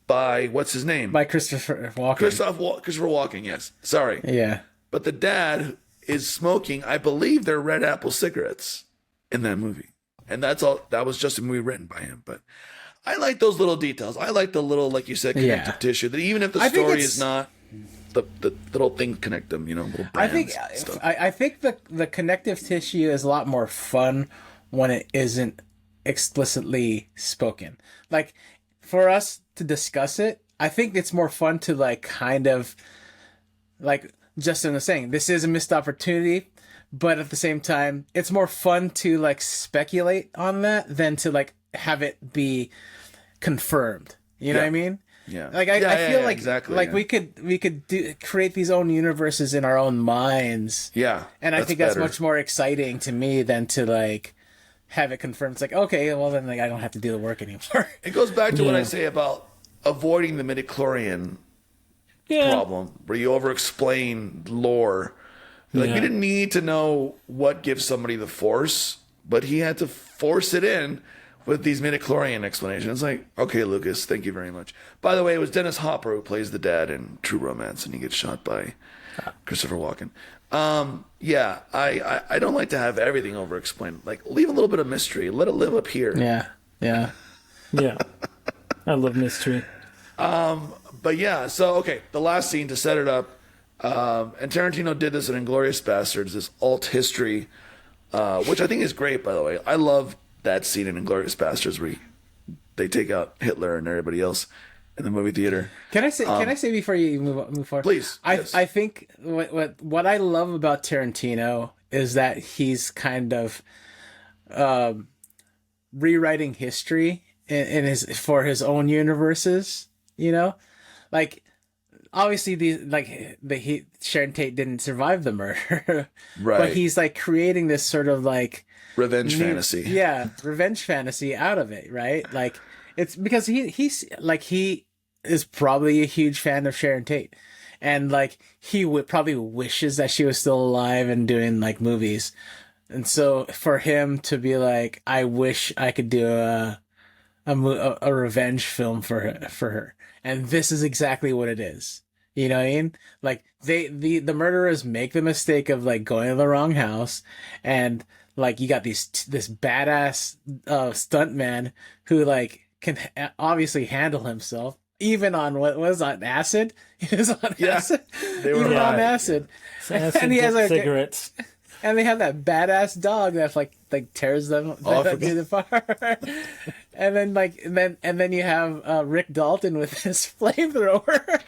By what's his name? By Christopher Walken. Christopher Walken, yes. Sorry. Yeah. But the dad is smoking, I believe they're Red Apple cigarettes in that movie. And that's all. That was just a movie written by him. But I like those little details. I like the little, like you said, connective tissue. That even if the story is not, the little things connect them, little brands. I think the connective tissue is a lot more fun when it isn't explicitly spoken. For us to discuss it, I think it's more fun to kind of Justin was saying, this is a missed opportunity, but at the same time, it's more fun to speculate on that than to have it be confirmed. You know what I mean? Yeah. Like I feel like exactly. like we could create these own universes in our own minds. Yeah. And I think that's better. much more exciting to me than to like have it confirmed. It's like, okay, well then like I don't have to do the work anymore. It goes back to what I say about avoiding the midichlorian problem, where you over-explain lore. Like, we didn't need to know what gives somebody the Force, but he had to force it in with these midichlorian explanations. It's like, okay, Lucas, thank you very much. By the way, it was Dennis Hopper who plays the dad in True Romance, and he gets shot by Christopher Walken. I don't like to have everything over-explained. Like, leave a little bit of mystery. Let it live up here. Yeah. I love mystery. But yeah, so, okay, the last scene to set it up, and Tarantino did this in Inglourious Bastards, this alt history, which I think is great, by the way. I love that scene in Inglourious Bastards where they take out Hitler and everybody else in the movie theater. Can I say before you move forward? Please. Yes. I think what I love about Tarantino is that he's kind of rewriting history in his for his own universes. You know, like obviously Sharon Tate didn't survive the murder, Right? But he's like creating this sort of like Revenge fantasy. Yeah, revenge fantasy out of it, right? Like it's because he is probably a huge fan of Sharon Tate, and like he would probably wishes that she was still alive and doing like movies, and so for him to be like, I wish I could do a revenge film for her, and this is exactly what it is. You know what I mean? Like the murderers make the mistake of like going to the wrong house, and like you got this badass stuntman who like can obviously handle himself, even on what was on acid. He was on acid. They were even on acid. And he has like cigarettes. And they have that badass dog that like tears them to the fire. And then you have Rick Dalton with his flamethrower.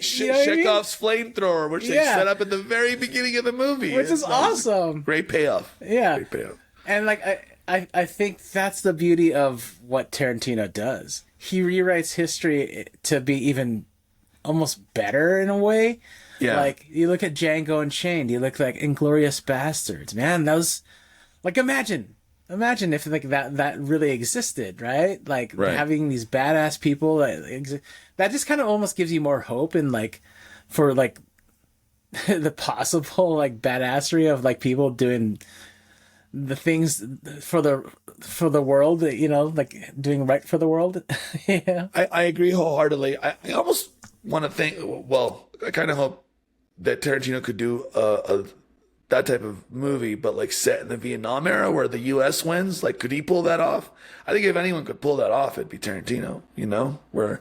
Chekhov's flamethrower, which they set up at the very beginning of the movie. Which is awesome. Great payoff. Yeah. Great payoff. And like I think that's the beauty of what Tarantino does. He rewrites history to be even almost better in a way. Yeah. Like you look at Django Unchained, you look like Inglourious Bastards. Man, that was like imagine if like that really existed, right? Like having these badass people that just kind of almost gives you more hope and like for like the possible like badassery of like people doing the things for the world, you know, like doing right for the world. Yeah. I agree wholeheartedly. I almost want to think, well, I kind of hope that Tarantino could do that type of movie, but like set in the Vietnam era where the U.S. wins. Like, could he pull that off? I think if anyone could pull that off, it'd be Tarantino. You know, where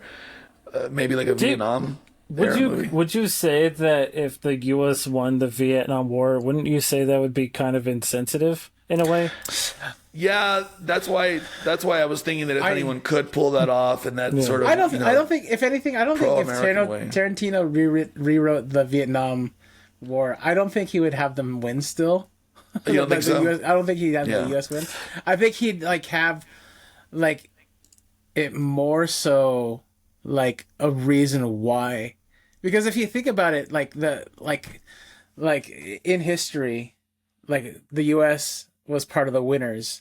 maybe like a Vietnam. Would you say that if the U.S. won the Vietnam War, wouldn't you say that would be kind of insensitive in a way? Yeah, that's why I was thinking that if anyone could pull that off, and that sort of I don't think if Tarantino rewrote the Vietnam War, I don't think he would have them win still. You don't think so? I don't think he'd have the US win. I think he'd like have like it more so like a reason why. Because if you think about it, like in history, like the US was part of the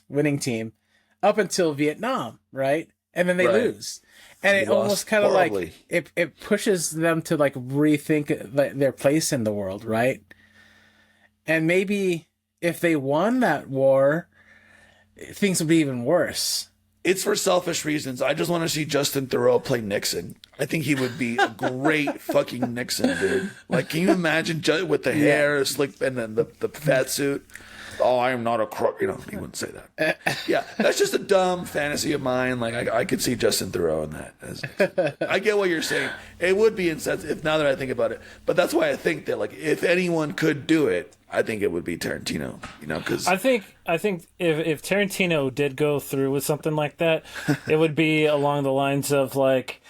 winning team up until Vietnam, right? And then they lose. And it almost kind of like it pushes them to like rethink their place in the world, right? And maybe if they won that war, things would be even worse. It's for selfish reasons. I just want to see Justin Theroux play Nixon. I think he would be a great fucking Nixon, dude. Like, can you imagine with the hair slick and then the fat suit? Oh, I am not a crook. You know, he wouldn't say that. Yeah, that's just a dumb fantasy of mine. Like, I could see Justin Theroux in that. I get what you're saying. It would be insensitive now that I think about it. But that's why I think that, like, if anyone could do it, I think it would be Tarantino. You know, because I think if Tarantino did go through with something like that, it would be along the lines of like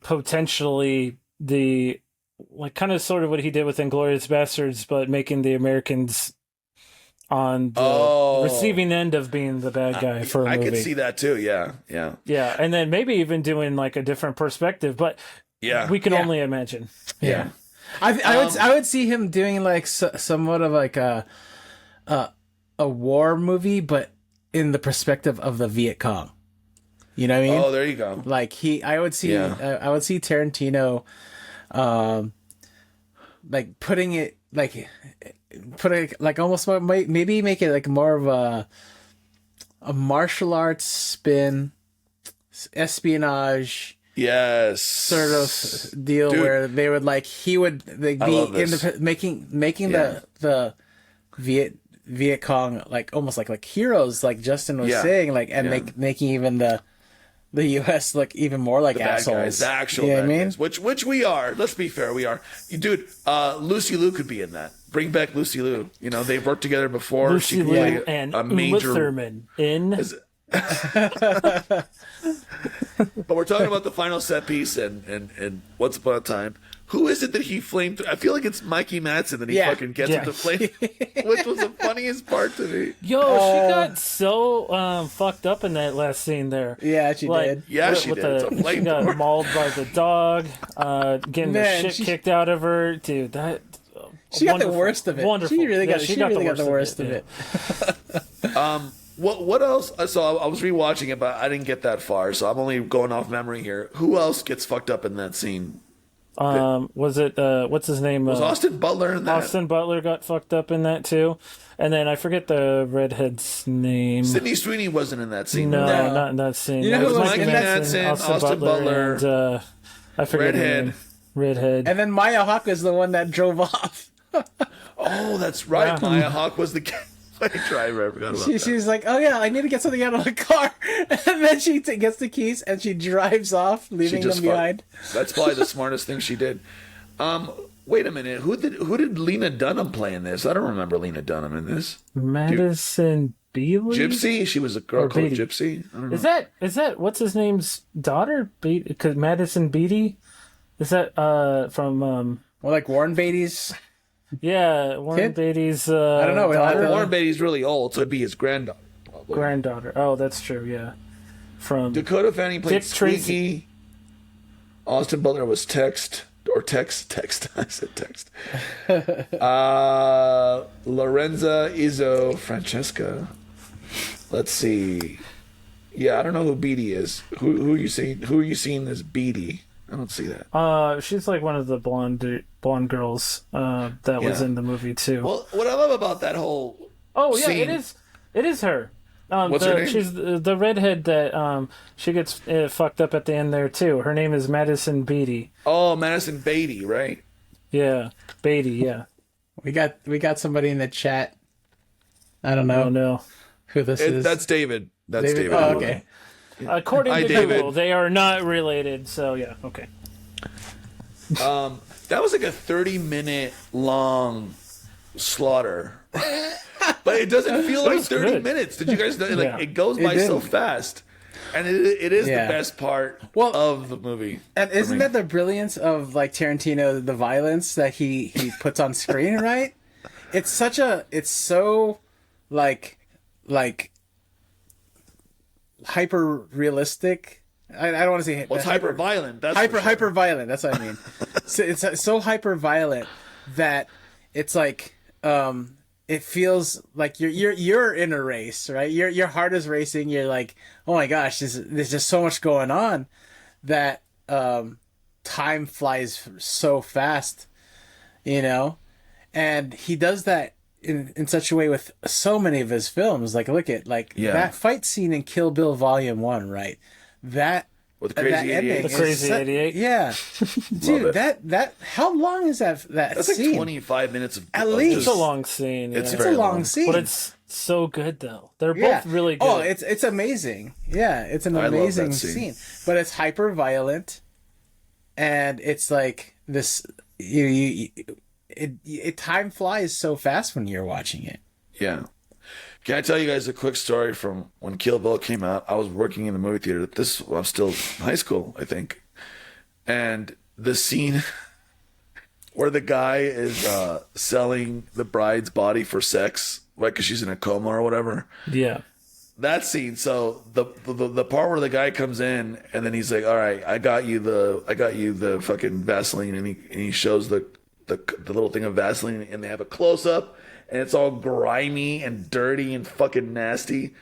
potentially the like kind of sort of what he did with Inglourious Bastards, but making the Americans on the receiving end of being the bad guy for a movie. I could see that too. Yeah. Yeah, and then maybe even doing like a different perspective, but we can only imagine. Yeah. I would see him doing like somewhat of like a war movie, but in the perspective of the Viet Cong. You know what I mean? Oh, there you go. Like I would see Tarantino, like putting it like almost maybe make it like more of a martial arts spin, espionage. Yes. Sort of deal. Dude, where they would like he would like, be in the making the Viet Cong like almost like heroes, like Justin was saying, like, and making even the U.S. look even more like assholes. The actual you know bad guys, which we are. Let's be fair, we are. Dude, Lucy Liu could be in that. Bring back Lucy Liu. You know, they've worked together before. Lucy Liu and a major Uma Thurman in. But we're talking about the final set piece and Once Upon a Time. Who is it that he flamed through? I feel like it's Mikey Madsen that he fucking gets him to flame, which was the funniest part to me. Yo, she got so fucked up in that last scene there. Yeah, she did. Yeah, she did. She got mauled by the dog, getting the shit kicked out of her. Dude, that... She got the worst of it. Wonderful. She really got the worst of it. What else? So I was rewatching it, but I didn't get that far. So I'm only going off memory here. Who else gets fucked up in that scene? Was it what's his name? Was Austin Butler in that? Austin Butler got fucked up in that too, and then I forget the redhead's name. Sydney Sweeney wasn't in that scene. No, not in that scene. You know who was Mikey Madsen, Austin Butler, and I forget Redhead. And then Maya Hawke was the one that drove off. Oh, that's right. Yeah. Maya Hawke was the driver. I forgot about that. She's like, oh yeah, I need to get something out of the car, and then she gets the keys and she drives off, leaving them behind. That's probably the smartest thing she did. Wait a minute, who did Lena Dunham play in this? I don't remember Lena Dunham in this. Madison Beatley? Gypsy? She was a girl called Gypsy. I don't know. Is that what's his name's daughter? Because Madison Beatty. Is that from well, like Warren Beatty's? Yeah, Warren Beatty's. I don't know. Warren Beatty's really old, so it'd be his granddaughter. Probably. Granddaughter. Oh, that's true. Yeah, from Dakota Fanning played Squeaky. Austin Butler was Text. I said Text. Lorenza Izzo Francesca. Let's see. Yeah, I don't know who Beatty is. Who are you seeing? Who are you seeing as Beatty? I don't see that. She's like one of the blonde girls that was in the movie too. Well, what I love about that whole scene, it is her. What's her name? She's the redhead that she gets fucked up at the end there too. Her name is Madison Beatty. Oh, Madison Beatty, right? Yeah, Beatty. Yeah. We got somebody in the chat. I don't know. Oh no, who this is. That's David. That's David. Oh, okay. According to David. Google, they are not related. So yeah, okay. That was like a 30-minute long slaughter, but it doesn't feel like 30 minutes. Did you guys know? Like it goes by so fast, and it is the best part of the movie. And isn't that the brilliance of like Tarantino, the violence that he puts on screen, right? It's so like hyper realistic. I don't want to say. Well, it's hyper violent. That's hyper violent. That's what I mean. So it's so hyper violent that it's like it feels like you're in a race, right? Your heart is racing. You're like, oh my gosh, there's just so much going on that time flies so fast, you know. And he does that in such a way with so many of his films. Like look at that fight scene in Kill Bill Volume 1, right? That with Crazy 88. The Crazy 88. Yeah. Dude, that how long is that That's scene? like 25 minutes of at least. It's a long scene. It's a long scene. But it's so good though. They're both really good. Oh, it's amazing. Yeah, it's an amazing scene. But it's hyper violent, and it's like this it time flies so fast when you're watching it. Yeah. Can I tell you guys a quick story from when Kill Bill came out? I was working in the movie theater. I'm still in high school, I think. And the scene where the guy is selling the bride's body for sex, right? Because she's in a coma or whatever. Yeah. That scene. So the part where the guy comes in and then he's like, "All right, I got you the fucking Vaseline," and he shows the little thing of Vaseline, and they have a close up, and it's all grimy and dirty and fucking nasty.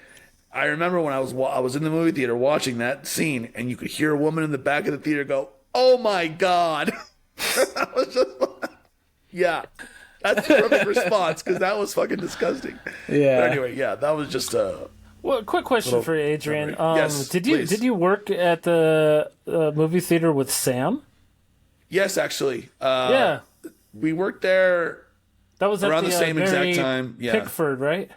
I remember when I was in the movie theater watching that scene, and you could hear a woman in the back of the theater go, "Oh my god!" I was just, yeah, that's the perfect response because that was fucking disgusting. Yeah. But anyway, yeah, that was just Well, quick question for you, Adrian. Yes, please. Did you work at the movie theater with Sam? Yes, actually. Yeah. We worked there That was around at the same exact Mary time. Yeah. Pickford, right?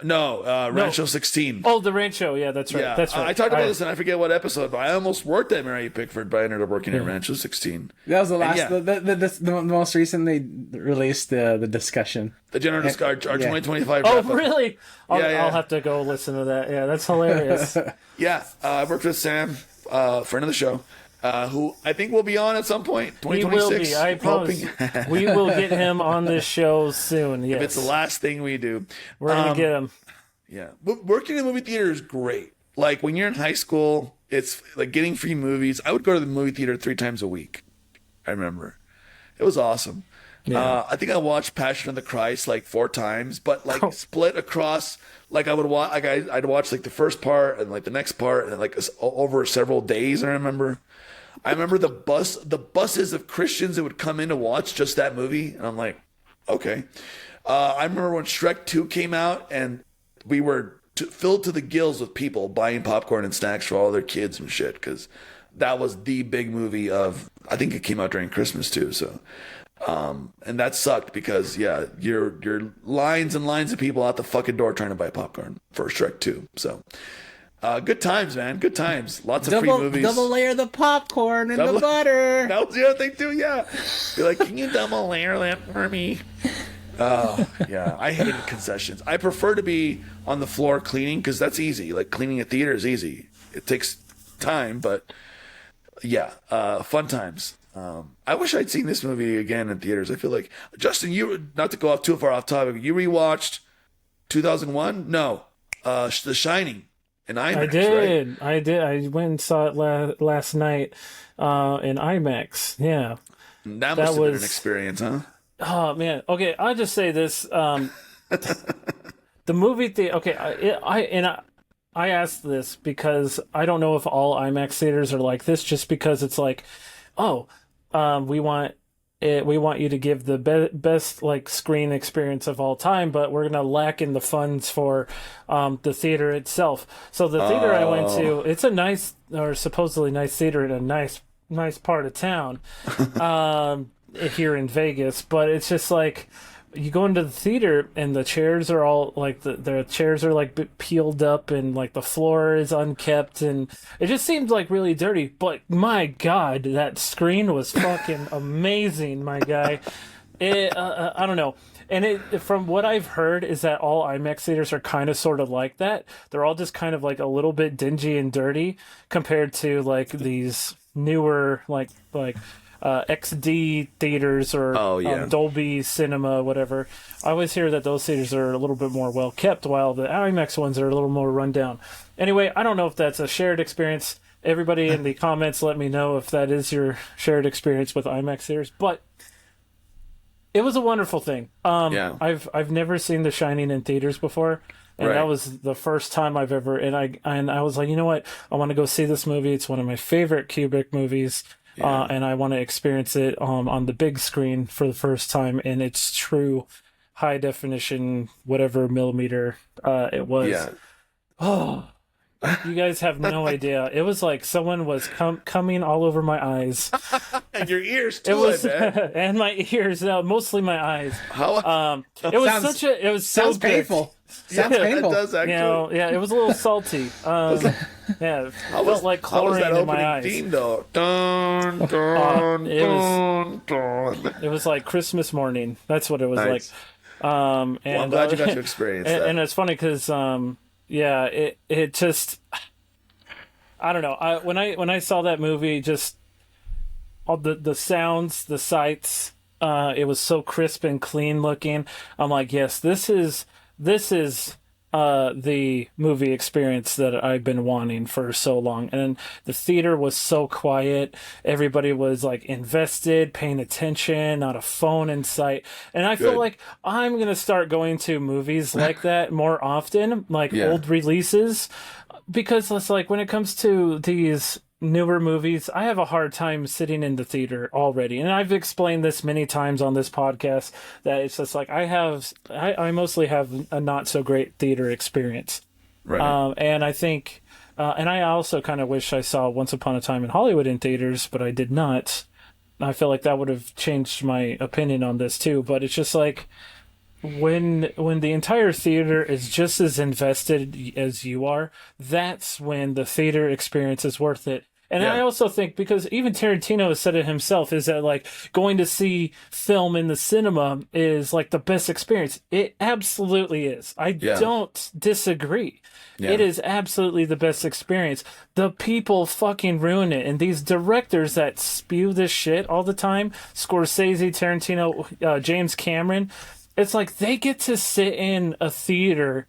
No, Rancho 16. Oh, the Rancho. Yeah, that's right. Yeah, That's right. I talked about this and I forget what episode, but I almost worked at Mary Pickford, but I ended up working at Rancho 16. That was the last, yeah. the most recently released the discussion. The general our 2025 Oh, wrap-up. really? Yeah. I'll have to go listen to that. Yeah, that's hilarious. Yeah, I worked with Sam, friend of the show, who I think will be on at some point. He will 2026. be. I promise. We will get him on this show soon. Yes. If it's the last thing we do. We're going to get him. Yeah. Working in the movie theater is great. Like when you're in high school, it's like getting free movies. I would go to the movie theater 3 times a week. I remember. It was awesome. Yeah. I think I watched Passion of the Christ like 4 times, but like split across, like I would watch, like I'd watch like the first part and like the next part and like over several days. I remember the buses of Christians that would come in to watch just that movie. And I'm like, okay. I remember when Shrek 2 came out and we were filled to the gills with people buying popcorn and snacks for all their kids and shit. Cause that was the big movie of, I think it came out during Christmas too. So, and that sucked because you're lines and lines of people out the fucking door trying to buy popcorn for Shrek 2. So, good times, man. Good times. Lots of free movies. Double layer the popcorn and the butter. That was the other thing too. Yeah. Be like, can you double layer that for me? Oh, yeah. I hated concessions. I prefer to be on the floor cleaning because that's easy. Like cleaning a theater is easy. It takes time, but yeah, fun times. I wish I'd seen this movie again in theaters. I feel like, Justin, you, not to go off too far off topic, you rewatched 2001? No. The Shining in IMAX, I did. right? I did. I went and saw it last night in IMAX. Yeah. That must have been an experience, huh? Oh man. Okay, I'll just say this. The movie okay, I asked this because I don't know if all IMAX theaters are like this, just because it's like, we want you to give the best like screen experience of all time, but we're gonna lack in the funds for the theater itself. So the theater I went to, it's a nice, or supposedly nice theater in a nice part of town. Here in Vegas, but it's just like you go into the theater and the chairs are all like the chairs are like peeled up and like the floor is unkept and it just seems like really dirty. But my God, that screen was fucking amazing, my guy. I don't know. And from what I've heard is that all IMAX theaters are kind of sort of like that. They're all just kind of like a little bit dingy and dirty compared to like these newer like XD theaters or Dolby Cinema, whatever. I always hear that those theaters are a little bit more well kept, while the IMAX ones are a little more run down. Anyway, I don't know if that's a shared experience. Everybody in the comments, let me know if that is your shared experience with IMAX theaters. But it was a wonderful thing. I've never seen The Shining in theaters before. And that was the first time I've ever, and I was like, you know what? I want to go see this movie. It's one of my favorite Kubrick movies. And I want to experience it on the big screen for the first time in its true high definition, whatever millimeter it was. Yeah. Oh, you guys have no idea. It was like someone was coming all over my eyes. And your ears too, it was, and my ears, mostly my eyes. How? It was so sounds painful. Sounds painful. It does actually. It was a little salty. It felt like chlorine in my eyes. Theme, though? Dun, dun, it was like Christmas morning. That's what it was like. I'm glad you got to experience that. And it's funny because, it just, I don't know. When I saw that movie, just all the sounds, the sights, it was so crisp and clean looking. I'm like, yes, this is this is the movie experience that I've been wanting for so long. And the theater was so quiet. Everybody was like invested, paying attention, not a phone in sight. And I feel like I'm going to start going to movies like that more often, like old releases, because it's like when it comes to these newer movies, I have a hard time sitting in the theater already. And I've explained this many times on this podcast that it's just like I mostly have a not so great theater experience. Right. And I think, and I also kind of wish I saw Once Upon a Time in Hollywood in theaters, but I did not. I feel like that would have changed my opinion on this too. But it's just like, when the entire theater is just as invested as you are, that's when the theater experience is worth it. And I also think, because even Tarantino has said it himself, is that like going to see film in the cinema is like the best experience. It absolutely is. I don't disagree. Yeah. It is absolutely the best experience. The people fucking ruin it. And these directors that spew this shit all the time, Scorsese, Tarantino, James Cameron, it's like they get to sit in a theater,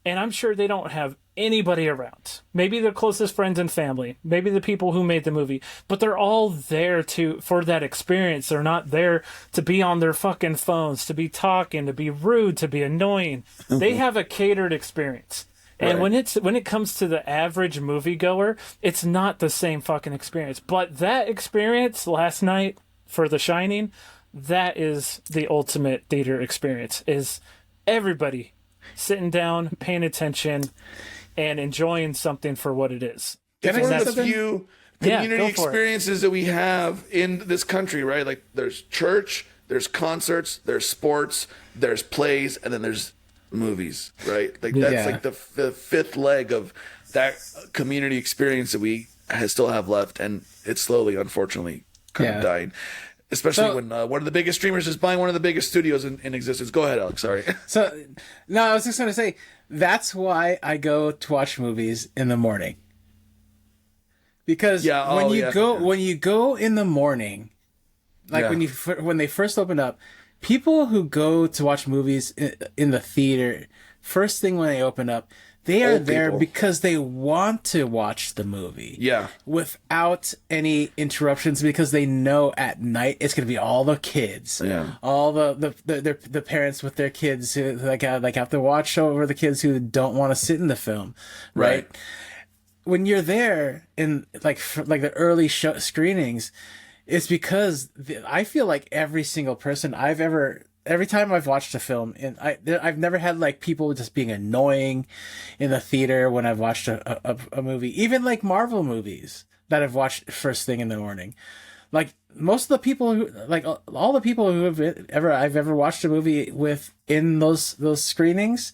and I'm sure they don't have anybody around. Maybe their closest friends and family, maybe the people who made the movie, but they're all there for that experience. They're not there to be on their fucking phones, to be talking, to be rude, to be annoying. They have a catered experience. And when it comes to the average moviegoer, it's not the same fucking experience. But that experience last night for The Shining, that is the ultimate theater experience, is everybody sitting down, paying attention, and enjoying something for what it is. It's one of the few community experiences that we have in this country, right? Like there's church, there's concerts, there's sports, there's plays, and then there's movies, right? Like that's like the fifth leg of that community experience that we still have left, and it's slowly, unfortunately, kind of dying. Especially when one of the biggest streamers is buying one of the biggest studios in existence. Go ahead, Alex. Sorry. No, I was just going to say, that's why I go to watch movies in the morning. Because when you go in the morning, like when they first open up, people who go to watch movies in the theater, first thing when they open up, they are there because they want to watch the movie. Yeah. Without any interruptions, because they know at night it's going to be all the kids. Yeah. All the parents with their kids who have to watch over the kids who don't want to sit in the film. Right. When you're there in like the early screenings, it's because I feel like every single person every time I've watched a film, and I've never had like people just being annoying in the theater when I've watched a movie, even like Marvel movies that I've watched first thing in the morning. Like most of the people all the people who I've ever watched a movie with in those screenings,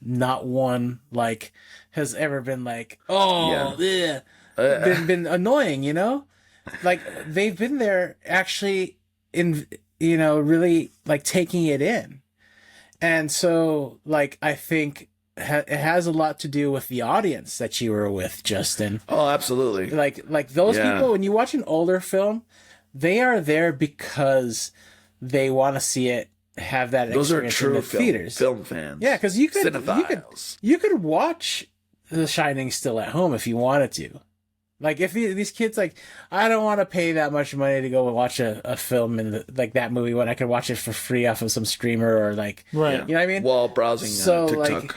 not one like has ever been like, been annoying, you know? Like they've been there actually really like taking it in. And so like I think it has a lot to do with the audience that you were with, Justin. Oh, absolutely. Like those people, when you watch an older film, they are there because they want to see it, have that those experience are true in the theaters. Film fans. Yeah, because you could watch The Shining still at home if you wanted to. Like if these kids like, I don't want to pay that much money to go watch a film in that movie when I could watch it for free off of some streamer or like, you know what I mean? While browsing TikTok.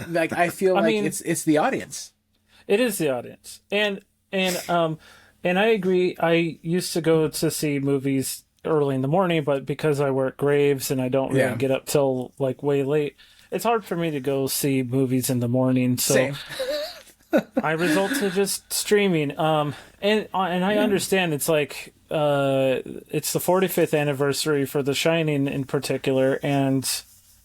Like I feel like it's the audience. It is the audience, and I agree. I used to go to see movies early in the morning, but because I work graves and I don't really get up till like way late, it's hard for me to go see movies in the morning. So. Same. I result to just streaming. And I understand it's like it's the 45th anniversary for The Shining in particular, and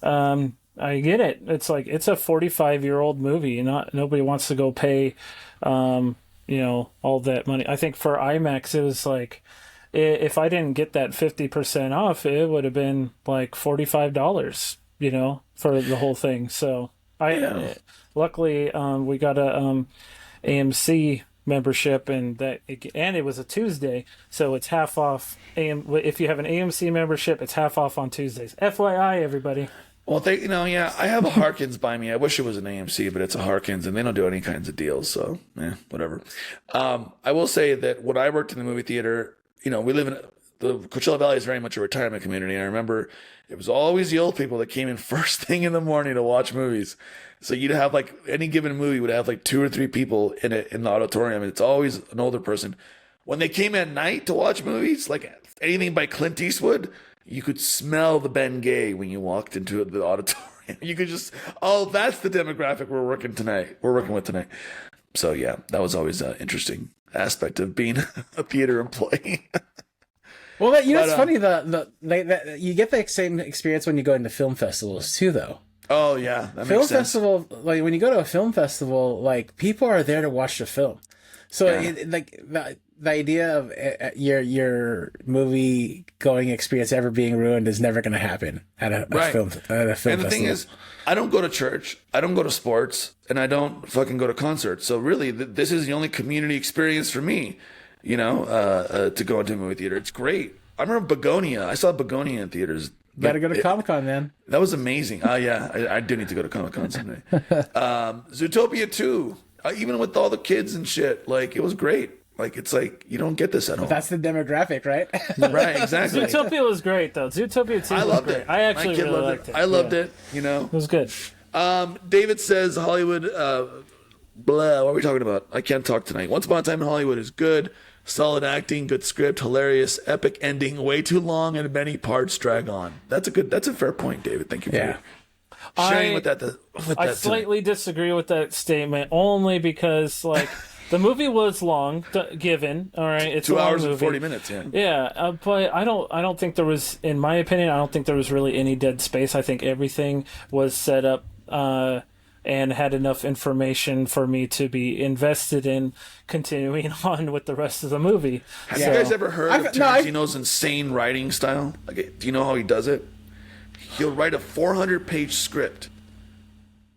I get it. It's like it's a 45-year-old movie. Nobody wants to go pay all that money. I think for IMAX it was like, if I didn't get that 50% off, it would have been like $45, for the whole thing. So luckily, we got a AMC membership, and it was a Tuesday, so it's half off. If you have an AMC membership, it's half off on Tuesdays. FYI, everybody. Well, yeah, I have a Harkins by me. I wish it was an AMC, but it's a Harkins, and they don't do any kinds of deals, so whatever. I will say that when I worked in the movie theater, we live in the Coachella Valley is very much a retirement community, and I remember it was always the old people that came in first thing in the morning to watch movies. So you'd have like any given movie would have like 2 or 3 people in it in the auditorium, and it's always an older person. When they came at night to watch movies, like anything by Clint Eastwood, you could smell the Bengay when you walked into the auditorium. You could just, that's the demographic we're working with tonight. So yeah, that was always an interesting aspect of being a theater employee. Well, it's funny. You get the same experience when you go into film festivals too, though. Oh yeah, that film makes sense. festival. Like when you go to a film festival, like people are there to watch the film. So the idea of your movie going experience ever being ruined is never going to happen at a film festival. And the thing is, I don't go to church, I don't go to sports, and I don't fucking go to concerts. So really, this is the only community experience for me, to go into a movie theater. It's great. I remember Begonia. I saw Begonia in theaters. Gotta go to Comic-Con, man. That was amazing. I do need to go to Comic-Con someday. Zootopia 2, even with all the kids and shit, like, it was great. Like, it's like, you don't get this at home. That's the demographic, right? Right, exactly. Zootopia was great, though. Zootopia 2 I was loved great. it. I actually really liked it. I loved it, It was good. David says Hollywood, what are we talking about? I can't talk tonight. Once Upon a Time in Hollywood is good. Solid acting, good script, hilarious, epic ending, way too long, and many parts drag on. That's a fair point, David. Thank you for sharing with that. I slightly disagree with that statement, only because, like, the movie was long, given. All right, it's 2 a long hours and movie. 40 minutes. Yeah. Yeah, but I don't think there was, in my opinion, I don't think there was really any dead space. I think everything was set up and had enough information for me to be invested in continuing on with the rest of the movie. Have you guys ever heard of Tarantino's insane writing style? Like, do you know how he does it? He'll write a 400-page script,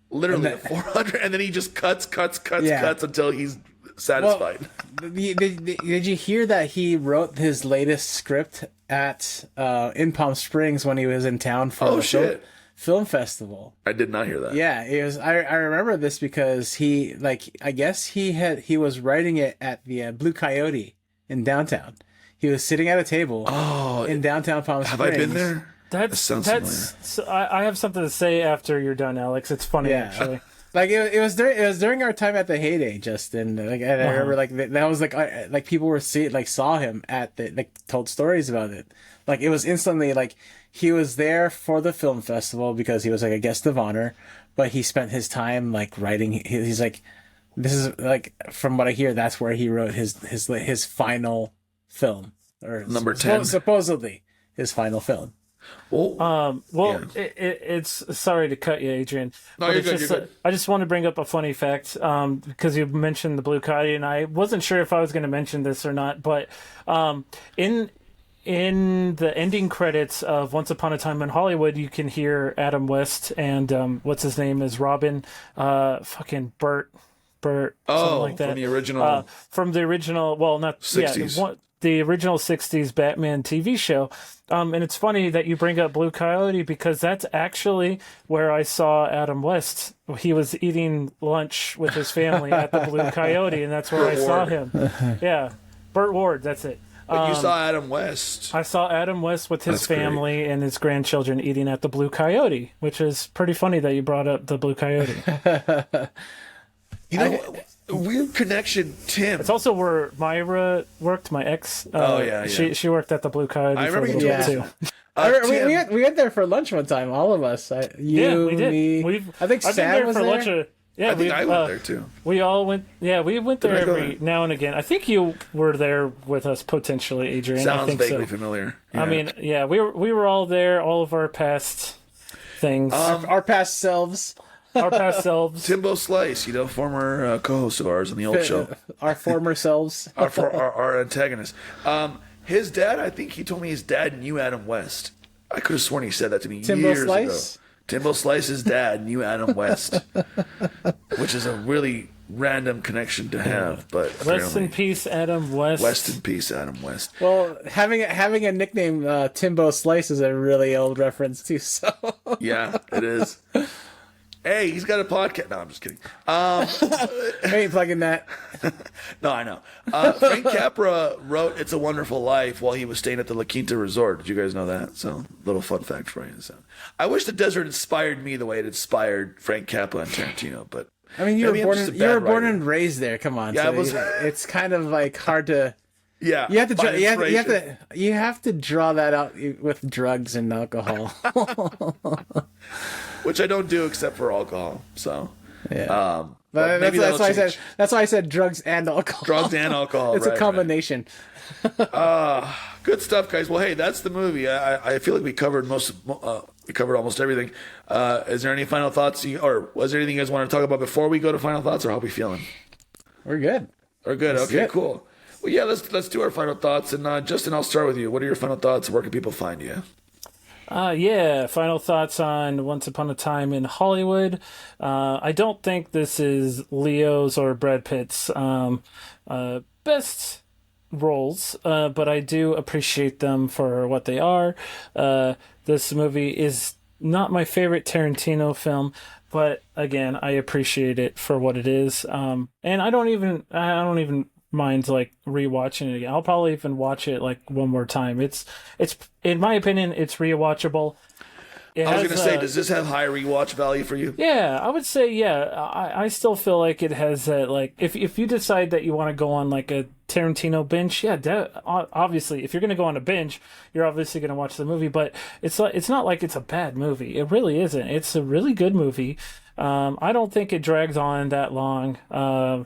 literally 400, and then he just cuts until he's satisfied. Well, did you hear that he wrote his latest script at in Palm Springs when he was in town for film festival? I did not hear that. Yeah, it was. I remember this because I guess he was writing it at the Blue Coyote in downtown. He was sitting at a table in downtown Palm Springs. Have I been there? That sounds familiar. I have something to say after you're done, Alex. It's funny, actually. Like it was during our time at the Heyday, Justin. Like I remember, like that was like people were saw him at the told stories about it. Like it was instantly like he was there for the film festival because he was like a guest of honor, but he spent his time like writing. He's like, this is like from what I hear, that's where he wrote his final film or number 10, supposedly his final film. It's sorry to cut you, Adrian. No, you're good. I just want to bring up a funny fact because you mentioned the Blue Coyote, and I wasn't sure if I was going to mention this or not, but in the ending credits of Once Upon a Time in Hollywood, you can hear Adam West and what's his name is Robin, fucking Bert, something like that. From the original, well, not 60s. The original 60s Batman TV show. And it's funny that you bring up Blue Coyote because that's actually where I saw Adam West. He was eating lunch with his family at the Blue Coyote, and that's where I saw him. Yeah, Burt Ward, that's it. But you saw Adam West. I saw Adam West with his family and his grandchildren eating at the Blue Coyote, which is pretty funny that you brought up the Blue Coyote. Weird connection, Tim. It's also where Myra worked, my ex. She worked at the Blue Coyote. I remember you too. We went there for lunch one time, all of us. We did. Me. I think Sam was there. I think I went there too. We all went. Yeah, we went there every now and again. I think you were there with us potentially, Adrian. Sounds I think vaguely familiar. Yeah. I mean, we were all there. All of our past things, our past selves. Our past selves. Timbo Slice, former co-host of ours on the old show. Our former selves. our antagonist. His dad, I think he told me his dad knew Adam West. I could have sworn he said that to me years ago. Timbo Slice's dad knew Adam West, which is a really random connection to have, but Rest apparently- in peace, Adam West. West in peace, Adam West. Well, having a nickname, Timbo Slice, is a really old reference too. So Yeah, it is. Hey, he's got a podcast. No, I'm just kidding. I ain't plugging that. No, I know. Frank Capra wrote "It's a Wonderful Life" while he was staying at the La Quinta Resort. Did you guys know that? So, little fun fact for you. So, I wish the desert inspired me the way it inspired Frank Capra and Tarantino. But I mean, maybe I'm just a bad writer. and raised there. Come on, Yeah, so it's kind of like hard to. Yeah, You have to find you have to draw that out with drugs and alcohol. which I don't do except for alcohol. So, Yeah. but maybe that's why I that'll said change. that's why I said drugs and alcohol. Drugs and alcohol. It's right, a combination. Good stuff, guys. Well, hey, that's the movie. I feel like we covered almost everything. Is there any final thoughts, or was there anything you guys want to talk about before we go to final thoughts, or how we feeling? We're good. We're good. Okay, cool. Well, yeah, let's do our final thoughts. And Justin, I'll start with you. What are your final thoughts? Where can people find you? Yeah, final thoughts on Once Upon a Time in Hollywood. I don't think this is Leo's or Brad Pitt's best roles, but I do appreciate them for what they are. This movie is not my favorite Tarantino film, but again, I appreciate it for what it is. And I don't even mind like rewatching it again. I'll probably even watch it like one more time. It's in my opinion, it's rewatchable. I was going to say, does this have high rewatch value for you? Yeah, I would say yeah. I still feel like it has that, like, if you decide that you want to go on like a Tarantino binge, yeah, obviously if you're going to go on a binge, you're obviously going to watch the movie. But it's not like it's a bad movie. It really isn't. It's a really good movie. I don't think it drags on that long. I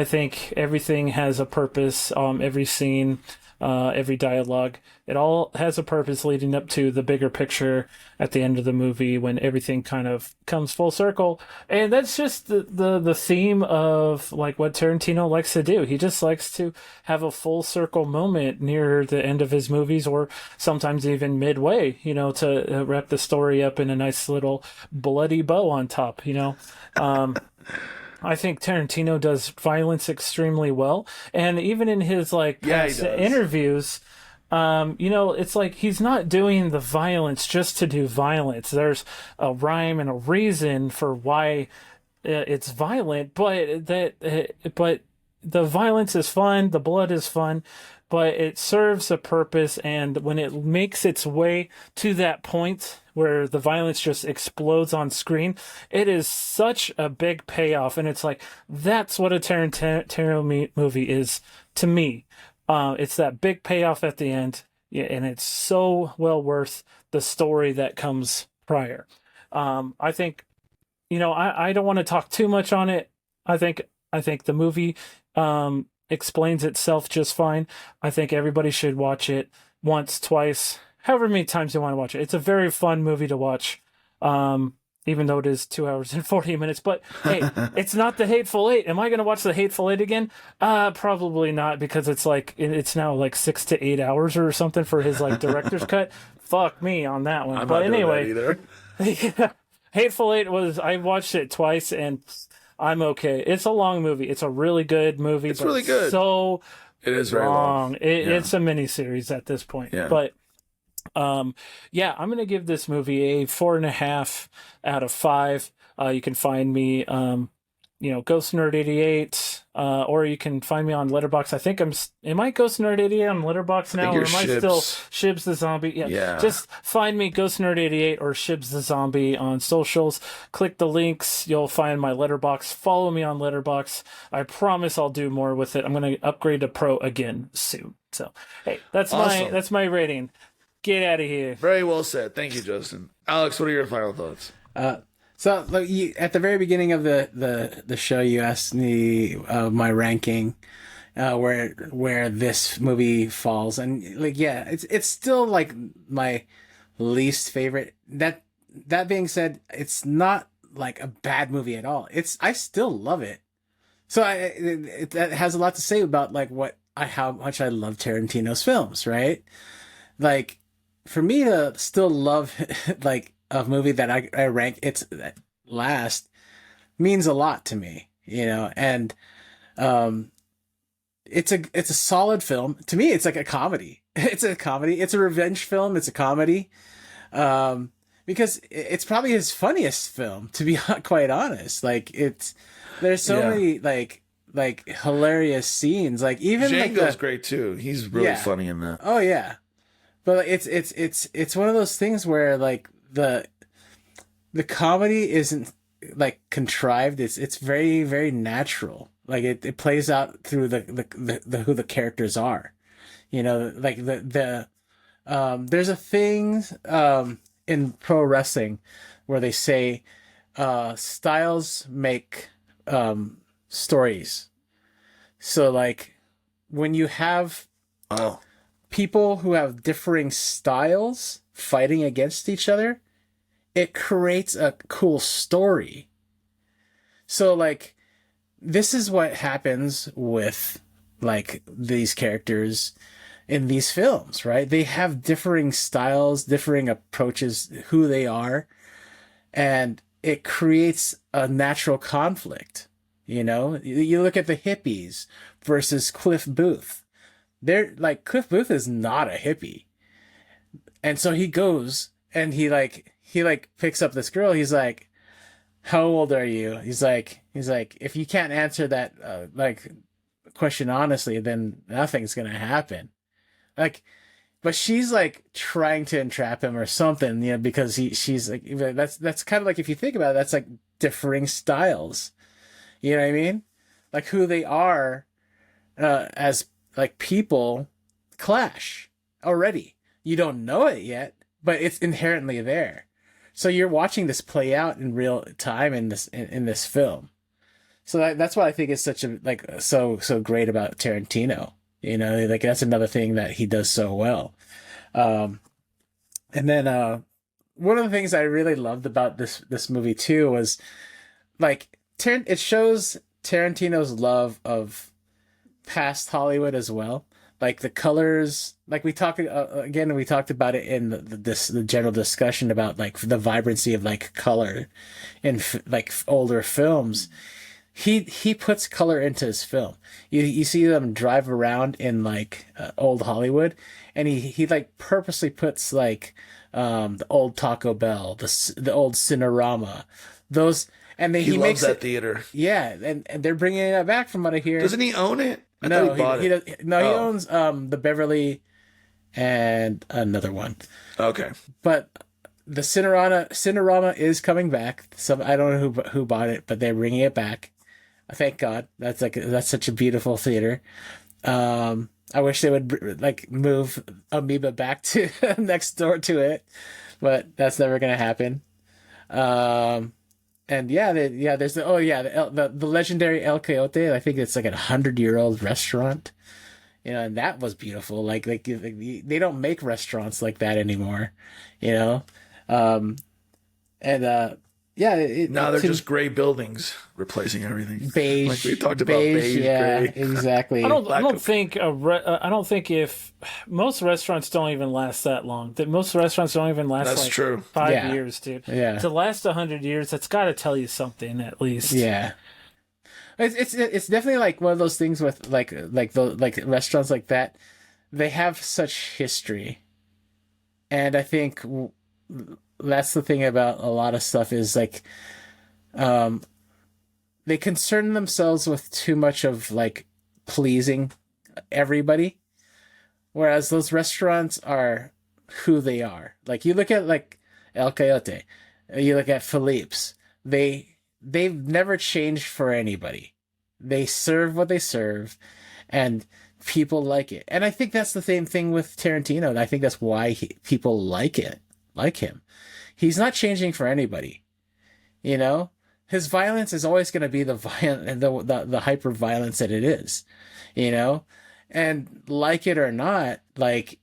think everything has a purpose. Every scene, every dialogue, it all has a purpose leading up to the bigger picture at the end of the movie when everything kind of comes full circle. And that's just the theme of like what Tarantino likes to do. He just likes to have a full circle moment near the end of his movies, or sometimes even midway, to wrap the story up in a nice little bloody bow on top, I think Tarantino does violence extremely well. And even in his past interviews, it's like he's not doing the violence just to do violence. There's a rhyme and a reason for why it's violent, but the violence is fun, the blood is fun, but it serves a purpose. And when it makes its way to that point where the violence just explodes on screen, it is such a big payoff. And it's like, that's what a Tarantino movie is to me. It's that big payoff at the end, and it's so well worth the story that comes prior. I think, I don't want to talk too much on it. I think the movie explains itself just fine. I think everybody should watch it once, twice, however many times you want to watch it. It's a very fun movie to watch, even though it is 2 hours and 40 minutes. But hey, it's not The Hateful Eight. Am I going to watch The Hateful Eight again? Probably not, because it's now like 6 to 8 hours or something for his director's cut. Fuck me on that one. But anyway, yeah, Hateful Eight I watched it twice and I'm okay. It's a long movie. It's a really good movie. It's really good. So it is very long. It's a miniseries at this point. Yeah. But I'm going to give this movie a 4.5 out of 5. You can find me, Ghost Nerd 88, or you can find me on Letterboxd. I think am I Ghost Nerd 88 on Letterboxd now, or am I still Shibs the Zombie? Yeah. Just find me Ghost Nerd 88 or Shibs the Zombie on socials. Click the links. You'll find my Letterboxd. Follow me on Letterboxd. I promise I'll do more with it. I'm going to upgrade to Pro again soon. So, hey, that's my rating. Get out of here. Very well said. Thank you, Justin. Alex, what are your final thoughts? So at the very beginning of the show, you asked me my ranking, where this movie falls, and it's still like my least favorite. That being said, it's not like a bad movie at all. I still love it. So that has a lot to say about how much I love Tarantino's films, right? Like, for me to still love a movie that I rank its last means a lot to me. and um, it's a solid film. To me, it's like a comedy. It's a comedy. It's a revenge film. It's a comedy. Because it's probably his funniest film, to be quite honest. Like there's so many like hilarious scenes. Like even Django's great too. He's really funny in that. Oh yeah, but it's one of those things where like the comedy isn't like contrived. It's very, very natural. Like it plays out through the who the characters are. Like there's a thing in pro wrestling where they say styles make stories. So like when you have people who have differing styles fighting against each other, it creates a cool story. So like this is what happens with like these characters in these films, right? They have differing styles, differing approaches, who they are, and it creates a natural conflict. You look at the hippies versus Cliff Booth. They're like, Cliff Booth is not a hippie. And so he goes and he picks up this girl. He's like, how old are you? He's like, if you can't answer that question honestly, then nothing's going to happen. Like, but she's like trying to entrap him or something, because she's like, that's kind of like, if you think about it, that's like differing styles. You know what I mean? Like who they are as like people clash already. You don't know it yet, but it's inherently there. So you're watching this play out in real time in this film. So that's why I think it's such a so great about Tarantino. Like that's another thing that he does so well. And then one of the things I really loved about this movie too was like it shows Tarantino's love of past Hollywood as well. Like the colors, like we talked about it in the general discussion about like the vibrancy of like color in like older films. He puts color into his film. You see them drive around in like old Hollywood, and he like purposely puts like the old Taco Bell, the old Cinerama, those, and then he makes loves that theater. Yeah, and they're bringing it back from what I hear. Doesn't he own it? I No, thought he bought it. He owns the Beverly and another one. Okay, but the Cinerama is coming back. I don't know who bought it, but they're bringing it back. Thank God. That's such a beautiful theater. I wish they would like move Amoeba back to next door to it, but that's never gonna happen. And there's the legendary El Coyote. I think it's like 100-year-old restaurant. And that was beautiful. Like they don't make restaurants like that anymore. now they're just gray buildings replacing everything. Beige, like we talked about beige, yeah, gray. Exactly. I don't think if most restaurants don't even last that long. That most restaurants don't even last. That's like true. 5 years, dude. Yeah. To last 100 years, that's got to tell you something at least. Yeah. It's definitely like one of those things with like restaurants like that. They have such history, and I think that's the thing about a lot of stuff is like, they concern themselves with too much of like pleasing everybody, whereas those restaurants are who they are. Like you look at like El Coyote, you look at Philippe's, they've never changed for anybody. They serve what they serve, and people like it. And I think that's the same thing with Tarantino. And I think that's why people like him. He's not changing for anybody. His violence is always going to be the violent, the hyper violence that it is. And like it or not, like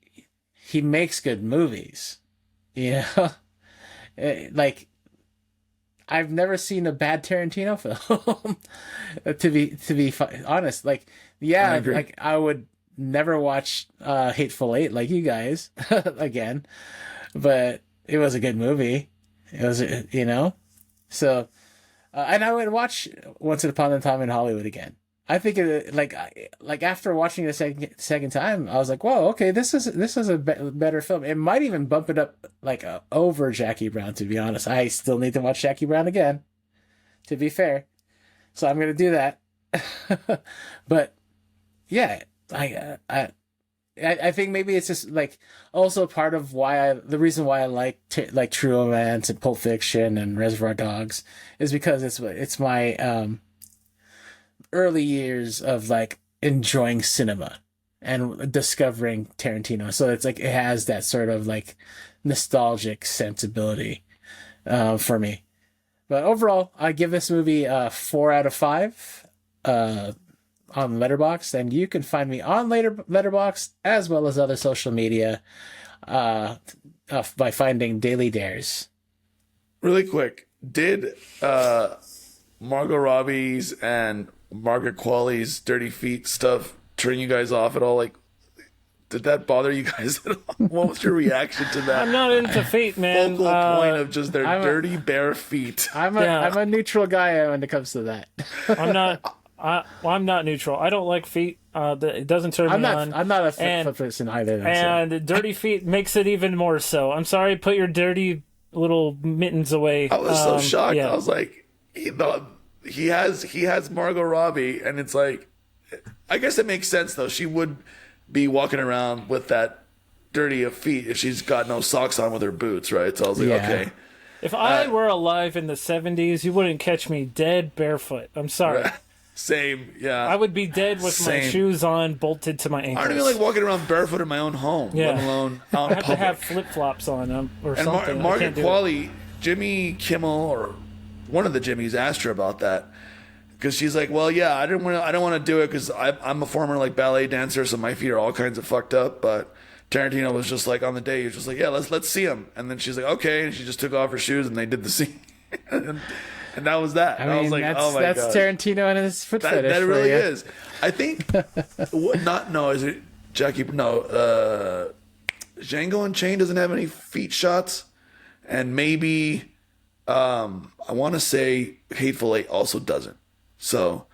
he makes good movies. Like I've never seen a bad Tarantino film. to be honest, like like I would never watch Hateful Eight like you guys again, but it was a good movie. It was so And I would watch Once Upon a Time in Hollywood again. I think like after watching it a second time, I was like, "Whoa, okay, this is a better film." It might even bump it up like over Jackie Brown. To be honest, I still need to watch Jackie Brown again. To be fair, so I'm gonna do that. But yeah, I think maybe it's just like also part of the reason why I like True Romance and Pulp Fiction and Reservoir Dogs is because it's my early years of like enjoying cinema and discovering Tarantino. So it's like it has that sort of like nostalgic sensibility for me. But overall, I give this movie a 4 out of 5 on Letterboxd, and you can find me on Letterboxd as well as other social media by finding Daily Dares. Really quick, did Margot Robbie's and Margaret Qualley's dirty feet stuff turn you guys off at all? Like, did that bother you guys at all? What was your reaction to that? I'm not into feet, man. Focal point of just their dirty bare feet. I'm a neutral guy when it comes to that. I'm not neutral. I don't like feet. It doesn't turn me on. I'm not a foot person either. And dirty feet makes it even more so. I'm sorry, put your dirty little mittens away. I was so shocked. Yeah. I was like, he has Margot Robbie, and it's like, I guess it makes sense though. She would be walking around with that dirty of feet if she's got no socks on with her boots, right? So I was like, okay. If I were alive in the 70s, you wouldn't catch me dead barefoot. I'm sorry. Right. Same, yeah. I would be dead with my shoes on, bolted to my ankles. I don't even like walking around barefoot in my own home, let alone out in public. I have to have flip-flops on or something. And Margaret Qualley, Jimmy Kimmel, or one of the Jimmys asked her about that. Because she's like, well, yeah, I don't want to do it because I'm a former like ballet dancer, so my feet are all kinds of fucked up. But Tarantino was just like on the day, he was just like, yeah, let's see him. And then she's like, okay, and she just took off her shoes and they did the scene, and that was that. I was like, oh my god, that's Tarantino and his foot fetish. That really is. I think is it Jackie? No, Django Unchained doesn't have any feet shots, and maybe I want to say Hateful Eight also doesn't. So,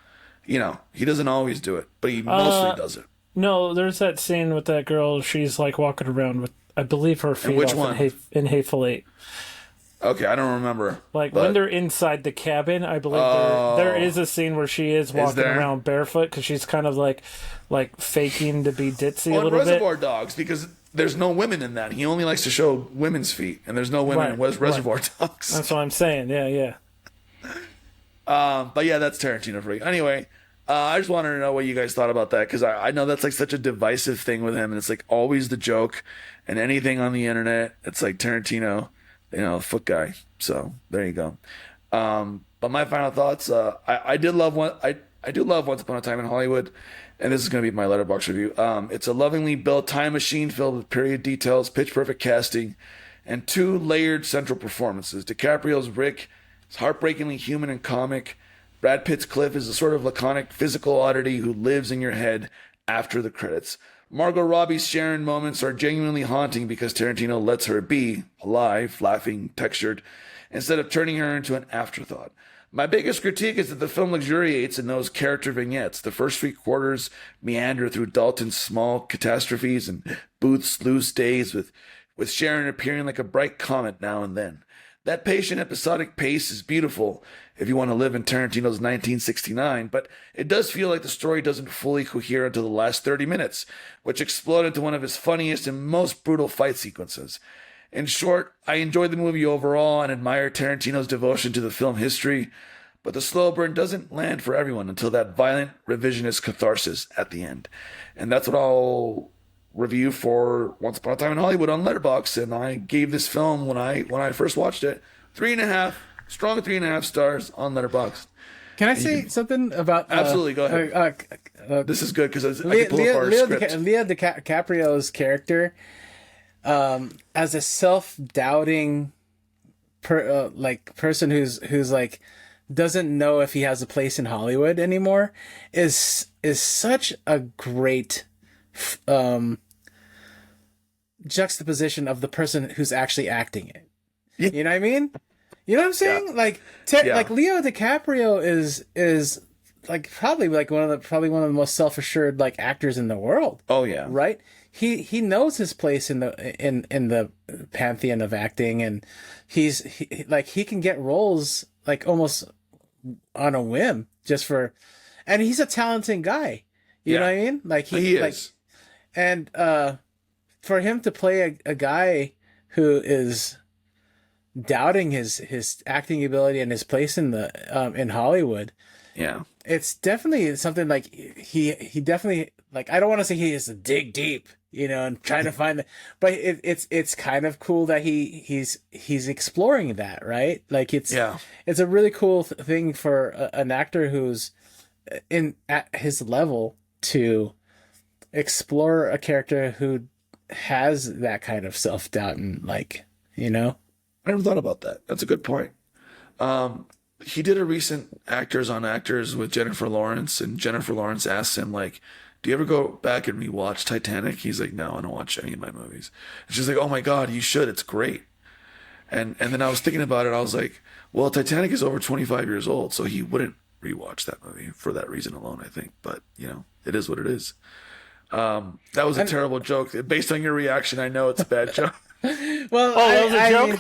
he doesn't always do it, but he mostly does it. No, there's that scene with that girl. She's like walking around with, I believe, her feet which off one? in Hateful Eight. Okay, I don't remember. When they're inside the cabin, I believe there is a scene where she is walking around barefoot because she's kind of like faking to be ditzy a little Reservoir Dogs, because there's no women in that. He only likes to show women's feet, and there's no women in Reservoir Dogs. That's what I'm saying. Yeah. But yeah, that's Tarantino for you. Anyway, I just wanted to know what you guys thought about that, because I know that's like such a divisive thing with him, and it's like always the joke, and anything on the internet, it's like Tarantino, foot guy. So there you go. But my final thoughts, I do love Once Upon a Time in Hollywood, and this is going to be my Letterboxd review. It's a lovingly built time machine filled with period details, pitch perfect casting, and 2 layered central performances. DiCaprio's Rick is heartbreakingly human and comic. Brad Pitt's Cliff is a sort of laconic physical oddity who lives in your head after the credits. Margot Robbie's Sharon moments are genuinely haunting because Tarantino lets her be alive, laughing, textured, instead of turning her into an afterthought. My biggest critique is that the film luxuriates in those character vignettes. The first 3 quarters meander through Dalton's small catastrophes and Booth's loose days, with Sharon appearing like a bright comet now and then. That patient, episodic pace is beautiful if you want to live in Tarantino's 1969, but it does feel like the story doesn't fully cohere until the last 30 minutes, which explode into one of his funniest and most brutal fight sequences. In short, I enjoyed the movie overall and admire Tarantino's devotion to the film history, but the slow burn doesn't land for everyone until that violent revisionist catharsis at the end. And that's what I'll review for Once Upon a Time in Hollywood on Letterboxd, and I gave this film when I first watched it 3.5, strong 3.5 stars on Letterboxd. Can I say something about? Absolutely, go ahead. This is good because I can pull up our script. Leo DiCaprio's character, as a self-doubting, person who's like doesn't know if he has a place in Hollywood anymore, is such a great juxtaposition of the person who's actually acting it. Yeah. You know what I mean? You know what I'm saying? Yeah. Like, Yeah. like Leo DiCaprio is like probably one of the most self-assured like actors in the world. Oh yeah. Right? He knows his place in the pantheon of acting, and he can get roles like almost on a whim and he's a talented guy. You know what I mean? Like he is. And for him to play a guy who is doubting his acting ability and his place in the in Hollywood, Yeah. it's definitely something like he definitely, like, I don't want to say he has to dig deep, and trying to find but it's kind of cool that he's exploring that, right? Like it's a really cool thing for an actor who's at his level to explore a character who has that kind of self-doubt and like, I never thought about that. That's a good point. He did a recent Actors on Actors with Jennifer Lawrence, and Jennifer Lawrence asked him, like, do you ever go back and rewatch Titanic? He's like, no, I don't watch any of my movies. And she's like, oh my God, you should. It's great. And then I was thinking about it. I was like, well, Titanic is over 25 years old, so he wouldn't rewatch that movie for that reason alone, I think. But, it is what it is. That was a terrible joke. Based on your reaction, I know it's a bad joke. Well, that was a joke?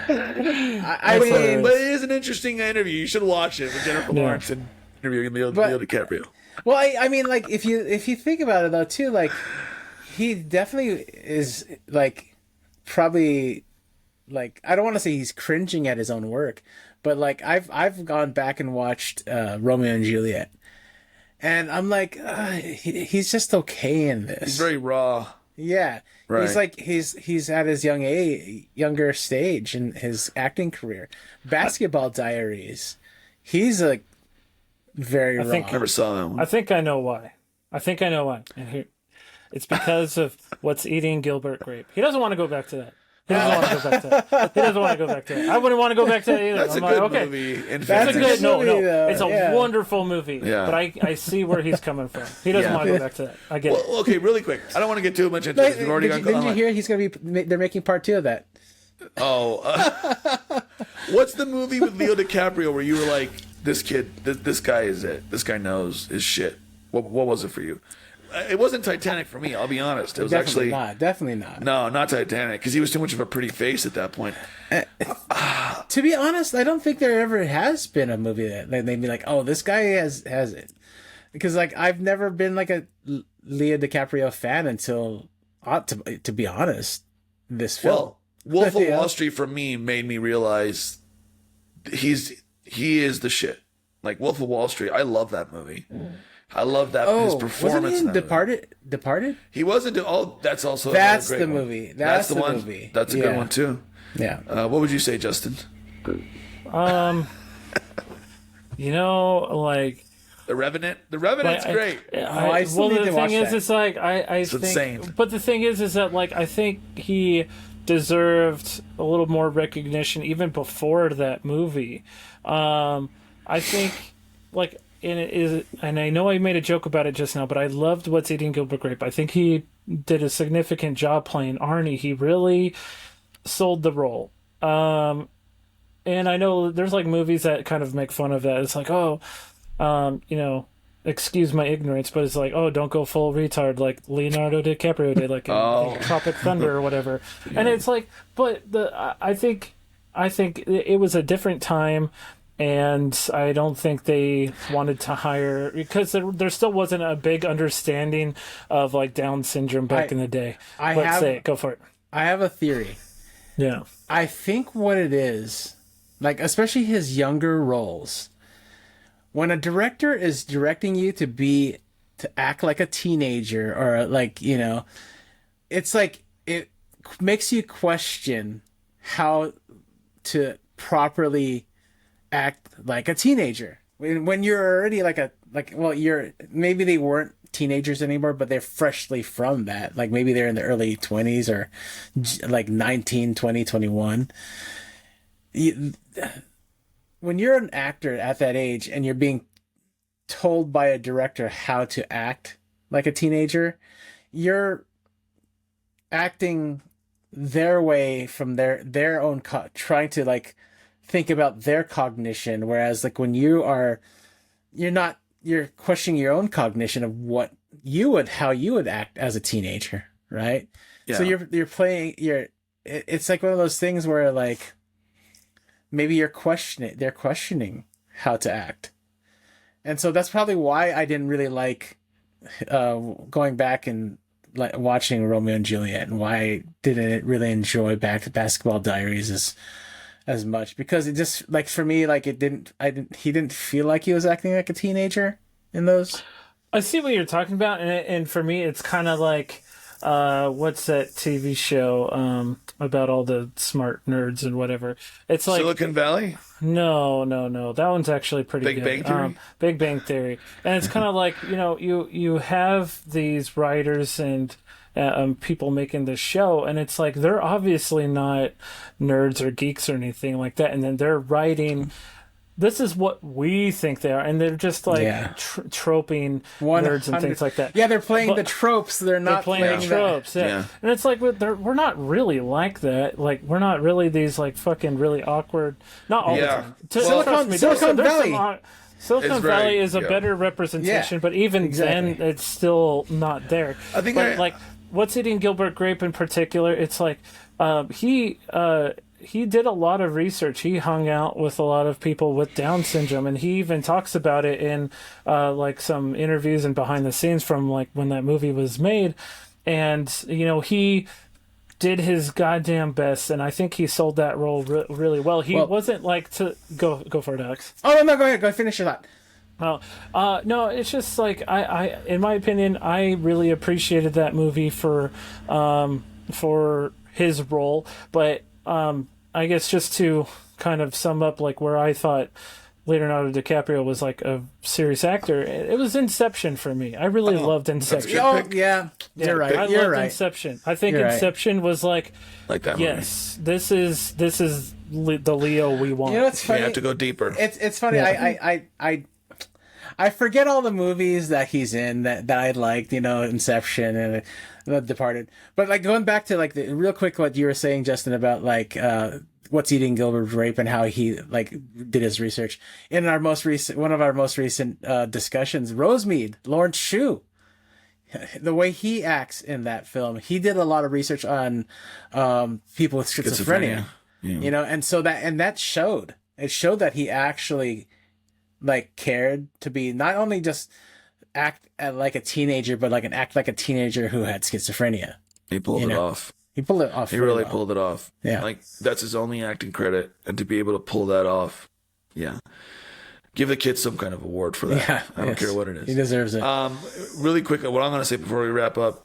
I mean, but it is an interesting interview. You should watch it with Jennifer Lawrence and interviewing Leo DiCaprio. Well, I mean, like, if you think about it though, too, like, he definitely is like probably like, I don't want to say he's cringing at his own work, but like I've gone back and watched Romeo and Juliet, and I'm like, he's just okay in this. He's very raw. Yeah, right. He's like he's at his younger stage in his acting career. Basketball Diaries, he's like very raw. I never saw that one. I think I know why. And here, it's because of What's Eating Gilbert Grape. He doesn't want to go back to that. He doesn't want to go back to that. I wouldn't want to go back to that either. That's I'm a like, good movie. That's a good movie, though. It's a wonderful movie. Yeah. But I see where he's coming from. He doesn't want to go back to that. I get it. Well, okay, really quick. I don't want to get too much into this. We've already Didn't you hear they're making part 2 of that? Oh. What's the movie with Leo DiCaprio where you were like, this guy is it. This guy knows his shit. What was it for you? It wasn't Titanic for me, I'll be honest. It was Definitely not. No, not Titanic, because he was too much of a pretty face at that point. To be honest, I don't think there ever has been a movie that they'd be like, oh, this guy has it. Because, like, I've never been, like, a Leo DiCaprio fan until, to be honest, this film. Well, Wolf of Wall Street, for me, made me realize he is the shit. Like, Wolf of Wall Street, I love that movie. I love that his performance. Wasn't he in Departed? He wasn't. That's also that's a great the one. movie. That's the one. movie. That's a good one too. Yeah. What would you say, Justin? Like The Revenant. The Revenant's great. The thing is, it's like I It's think. insane. But the thing is that like I think he deserved a little more recognition even before that movie. I think like. And I know I made a joke about it just now, but I loved What's Eating Gilbert Grape. I think he did a significant job playing Arnie. He really sold the role. And I know there's like movies that kind of make fun of that. It's like, excuse my ignorance, but it's like, oh, don't go full retard like Leonardo DiCaprio did, like in Tropic Thunder or whatever. Yeah. And it's like, but I think it was a different time. And I don't think they wanted to hire, because there still wasn't a big understanding of like Down syndrome back in the day. Go for it. I have a theory. Yeah. I think what it is, like, especially his younger roles, when a director is directing you to act like a teenager, or like, it's like, it makes you question how to properly act like a teenager when you're already maybe they weren't teenagers anymore, but they're freshly from that, like maybe they're in the early 20s or like 19, 20, 21. When you're an actor at that age and you're being told by a director how to act like a teenager, you're acting their way from their own trying to like think about their cognition, whereas like when you're questioning your own cognition of how you would act as a teenager, right? Yeah. So it's like one of those things where like maybe they're questioning how to act. And so that's probably why I didn't really like going back and like watching Romeo and Juliet, and why I didn't really enjoy Basketball Diaries as much, because it just, like, for me, like, he didn't feel like he was acting like a teenager in those. I see what you're talking about, and for me, it's kind of like, what's that TV show about all the smart nerds and whatever? It's like Silicon Valley? No. That one's actually pretty Big good. Bang Theory? Big Bang Theory. And it's kind of like, you have these writers and people making this show, and it's like they're obviously not nerds or geeks or anything like that, and then they're writing, this is what we think they are, and they're just like troping nerds and things like that. Yeah, they're playing the tropes. They're not playing the tropes. Yeah. And it's like we're not really like that. Like, we're not really these like fucking really awkward. Not all the time. Silicon Valley. Silicon Valley is a better representation, but even then, it's still not there. I think like What's Eating Gilbert Grape in particular, it's like he did a lot of research. He hung out with a lot of people with Down syndrome, and he even talks about it in like some interviews and behind the scenes from like when that movie was made. And he did his goddamn best, and I think he sold that role really well. He wasn't like to go for it, Alex. Oh no, go ahead, go finish your thought. Oh, no, it's just like I in my opinion, I really appreciated that movie for his role, but I guess just to kind of sum up like where I thought Leonardo DiCaprio was like a serious actor, it was Inception for me. I really loved Inception. Oh yeah, you're right. I loved Inception. I think Inception was like that. Yes, this is the Leo we want. It's funny. We have to go deeper. It's funny. Yeah. I forget all the movies that he's in that I liked, Inception and The Departed. But like going back to like real quick, what you were saying, Justin, about like What's Eating Gilbert Grape and how he like did his research. In one of our most recent discussions, Rosemead, Lawrence Shue, the way he acts in that film, he did a lot of research on people with schizophrenia. Yeah. And so that showed. It showed that he actually like cared to be not only just act like a teenager, but like act like a teenager who had schizophrenia. He pulled it off. He pulled it off. He really pulled it off. Yeah. Like, that's his only acting credit, and to be able to pull that off, give the kid some kind of award for that. Yeah, I don't care what it is. He deserves it. Really quick, what I'm going to say before we wrap up.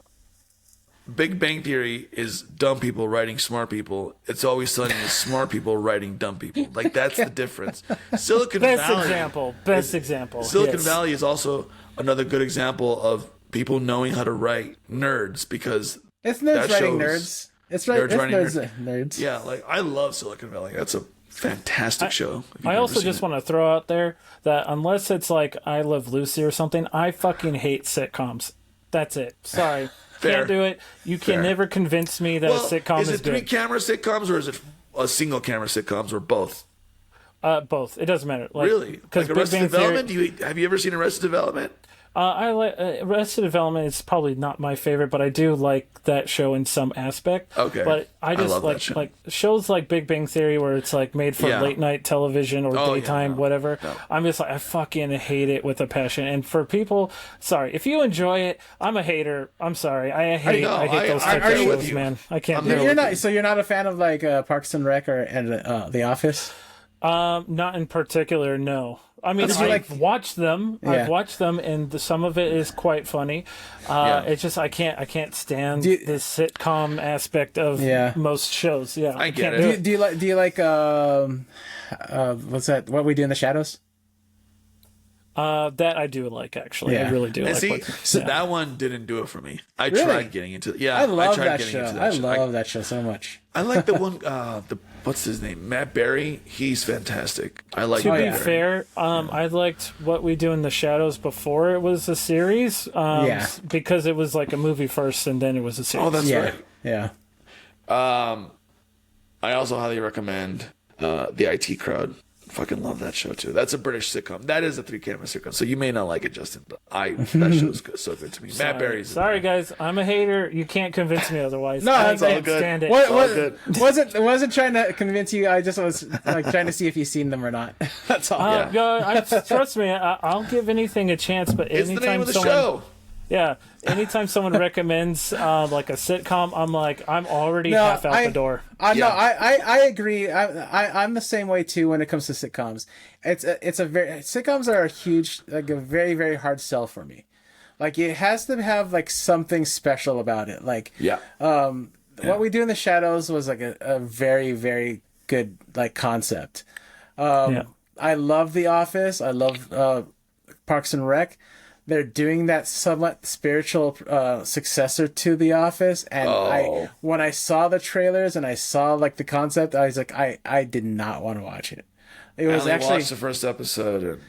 Big Bang Theory is dumb people writing smart people. It's Always Sunny is smart people writing dumb people. Like, that's the difference. Silicon Valley. Best example. Silicon Valley is also another good example of people knowing how to write nerds, because it's nerds writing nerds. It's nerds. Yeah, like, I love Silicon Valley. That's a fantastic show. I also just want to throw out there that unless it's like I Love Lucy or something, I fucking hate sitcoms. That's it. Sorry. Can't do it. You can never convince me that a sitcom is good. Is it 3-camera sitcoms, or is it a single-camera sitcoms, or both? Both. It doesn't matter. Really? Like Arrested Development? Have you ever seen Arrested Development? I like Arrested Development. Is probably not my favorite, but I do like that show in some aspect. Okay, but I just like shows like Big Bang Theory, where it's like made for late night television or daytime, whatever. No. I'm just like, I fucking hate it with a passion. And for people, sorry, if you enjoy it, I'm a hater. I'm sorry, I hate those types of shows, man. I can't. You're not a fan of like Parks and Rec and The Office? Not in particular, no. I mean, I've watched them. Yeah. I've watched them, and some of it is quite funny. It's just I can't stand the sitcom aspect of most shows. Yeah, I get it. Do you like what's that? What We Do in the Shadows? That I do like, actually. I really do. That one didn't do it for me. I tried getting into it. Yeah, I love that show. I love that show so much. I like the one. What's his name? Matt Berry. He's fantastic. I like. To be fair, I liked What We Do in the Shadows before it was a series. Because it was like a movie first, and then it was a series. Oh, that's right. Yeah. I also highly recommend The IT Crowd. Fucking love that show too. That's a British sitcom. That is a 3-camera sitcom. So you may not like it, Justin, but that show's so good to me. Matt Berry's. Sorry, guys. I'm a hater. You can't convince me otherwise. No, I it's all can't good. stand it. Good. Wasn't trying to convince you. I just was like trying to see if you've seen them or not. That's all. Trust me. I'll give anything a chance. But It's the name anytime of the someone, show. yeah, anytime someone recommends like a sitcom, I'm like, I'm already half out the door. No, I agree. I'm the same way too when it comes to sitcoms. Sitcoms are a very, very hard sell for me. Like it has to have like something special about it. Like What We Do in the Shadows was like a very, very good like concept. I love The Office. I love Parks and Rec. They're doing that somewhat spiritual successor to The Office, and when I saw the trailers and I saw like the concept, I was like, I did not want to watch it. It was I only watched the first episode. And,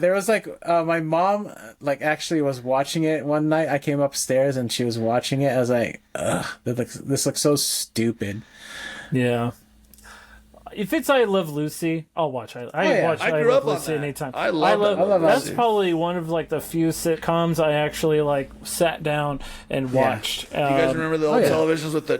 there was like my mom like actually was watching it one night. I came upstairs and she was watching it. I was like, ugh, this looks so stupid. Yeah. If it's I Love Lucy, I'll watch. I watch I I grew Love up on Lucy that. anytime. I love that's Lucy. probably one of like the few sitcoms I actually like sat down and watched. You guys remember the old televisions with the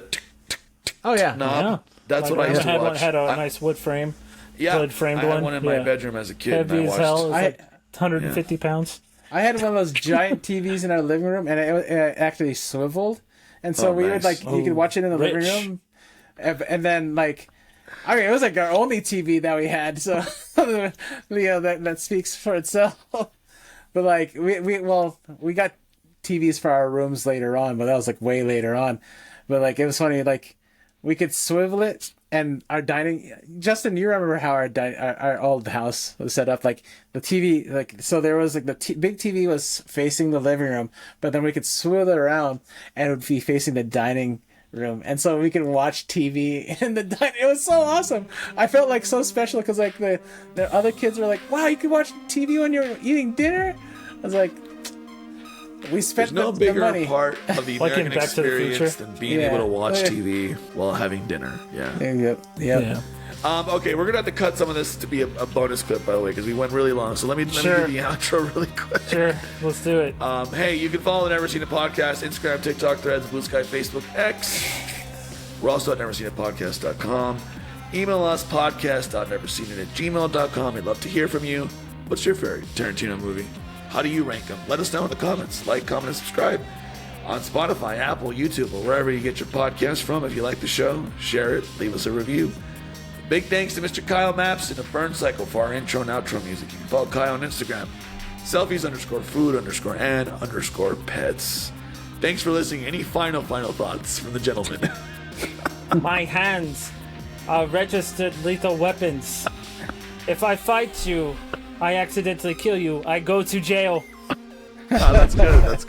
knob? Yeah. That's what I used to watch. Had a nice wood frame. Yeah, wood framed I had one. one in my bedroom as a kid. Heavy and I as hell. It watched. was like 150 pounds. I had one of those giant TVs in our living room, and it actually swiveled, and so we would like you could watch it in the living room, and then like. I mean, it was like our only TV that we had, so that speaks for itself. But like we got TVs for our rooms later on, but that was like way later on. But like it was funny, like we could swivel it, and our dining. Justin, you remember how our old house was set up? Like the TV, like so there was like the big TV was facing the living room, but then we could swivel it around, and it would be facing the dining room, and so we could watch TV in the dining. It was so awesome. I felt like so special because like the other kids were like, "Wow, you could watch TV when you're eating dinner." I was like, "We spent There's no the bigger money." part of the Like in American Back to the experience Future? than being able to watch TV while having dinner. Yeah. Yep. Okay, we're gonna have to cut some of this to be a bonus clip, by the way, because we went really long. So let me do the outro really quick. Sure, let's do it. Hey, you can follow the Never Seen It Podcast, Instagram, TikTok, Threads, Blue Sky, Facebook, X. We're also at neverseenitpodcast.com. Email us podcast.neverseenit@gmail.com. We'd love to hear from you. What's your favorite Tarantino movie? How do you rank them? Let us know in the comments. Like, comment, and subscribe on Spotify, Apple, YouTube, or wherever you get your podcast from. If you like the show, share it, leave us a review. Big thanks to Mr. Kyle Maps and the Burn Cycle for our intro and outro music. You can follow Kyle on Instagram, selfies_food_and_pets. Thanks for listening. Any final thoughts from the gentleman? My hands are registered lethal weapons. If I fight you, I accidentally kill you, I go to jail. That's good.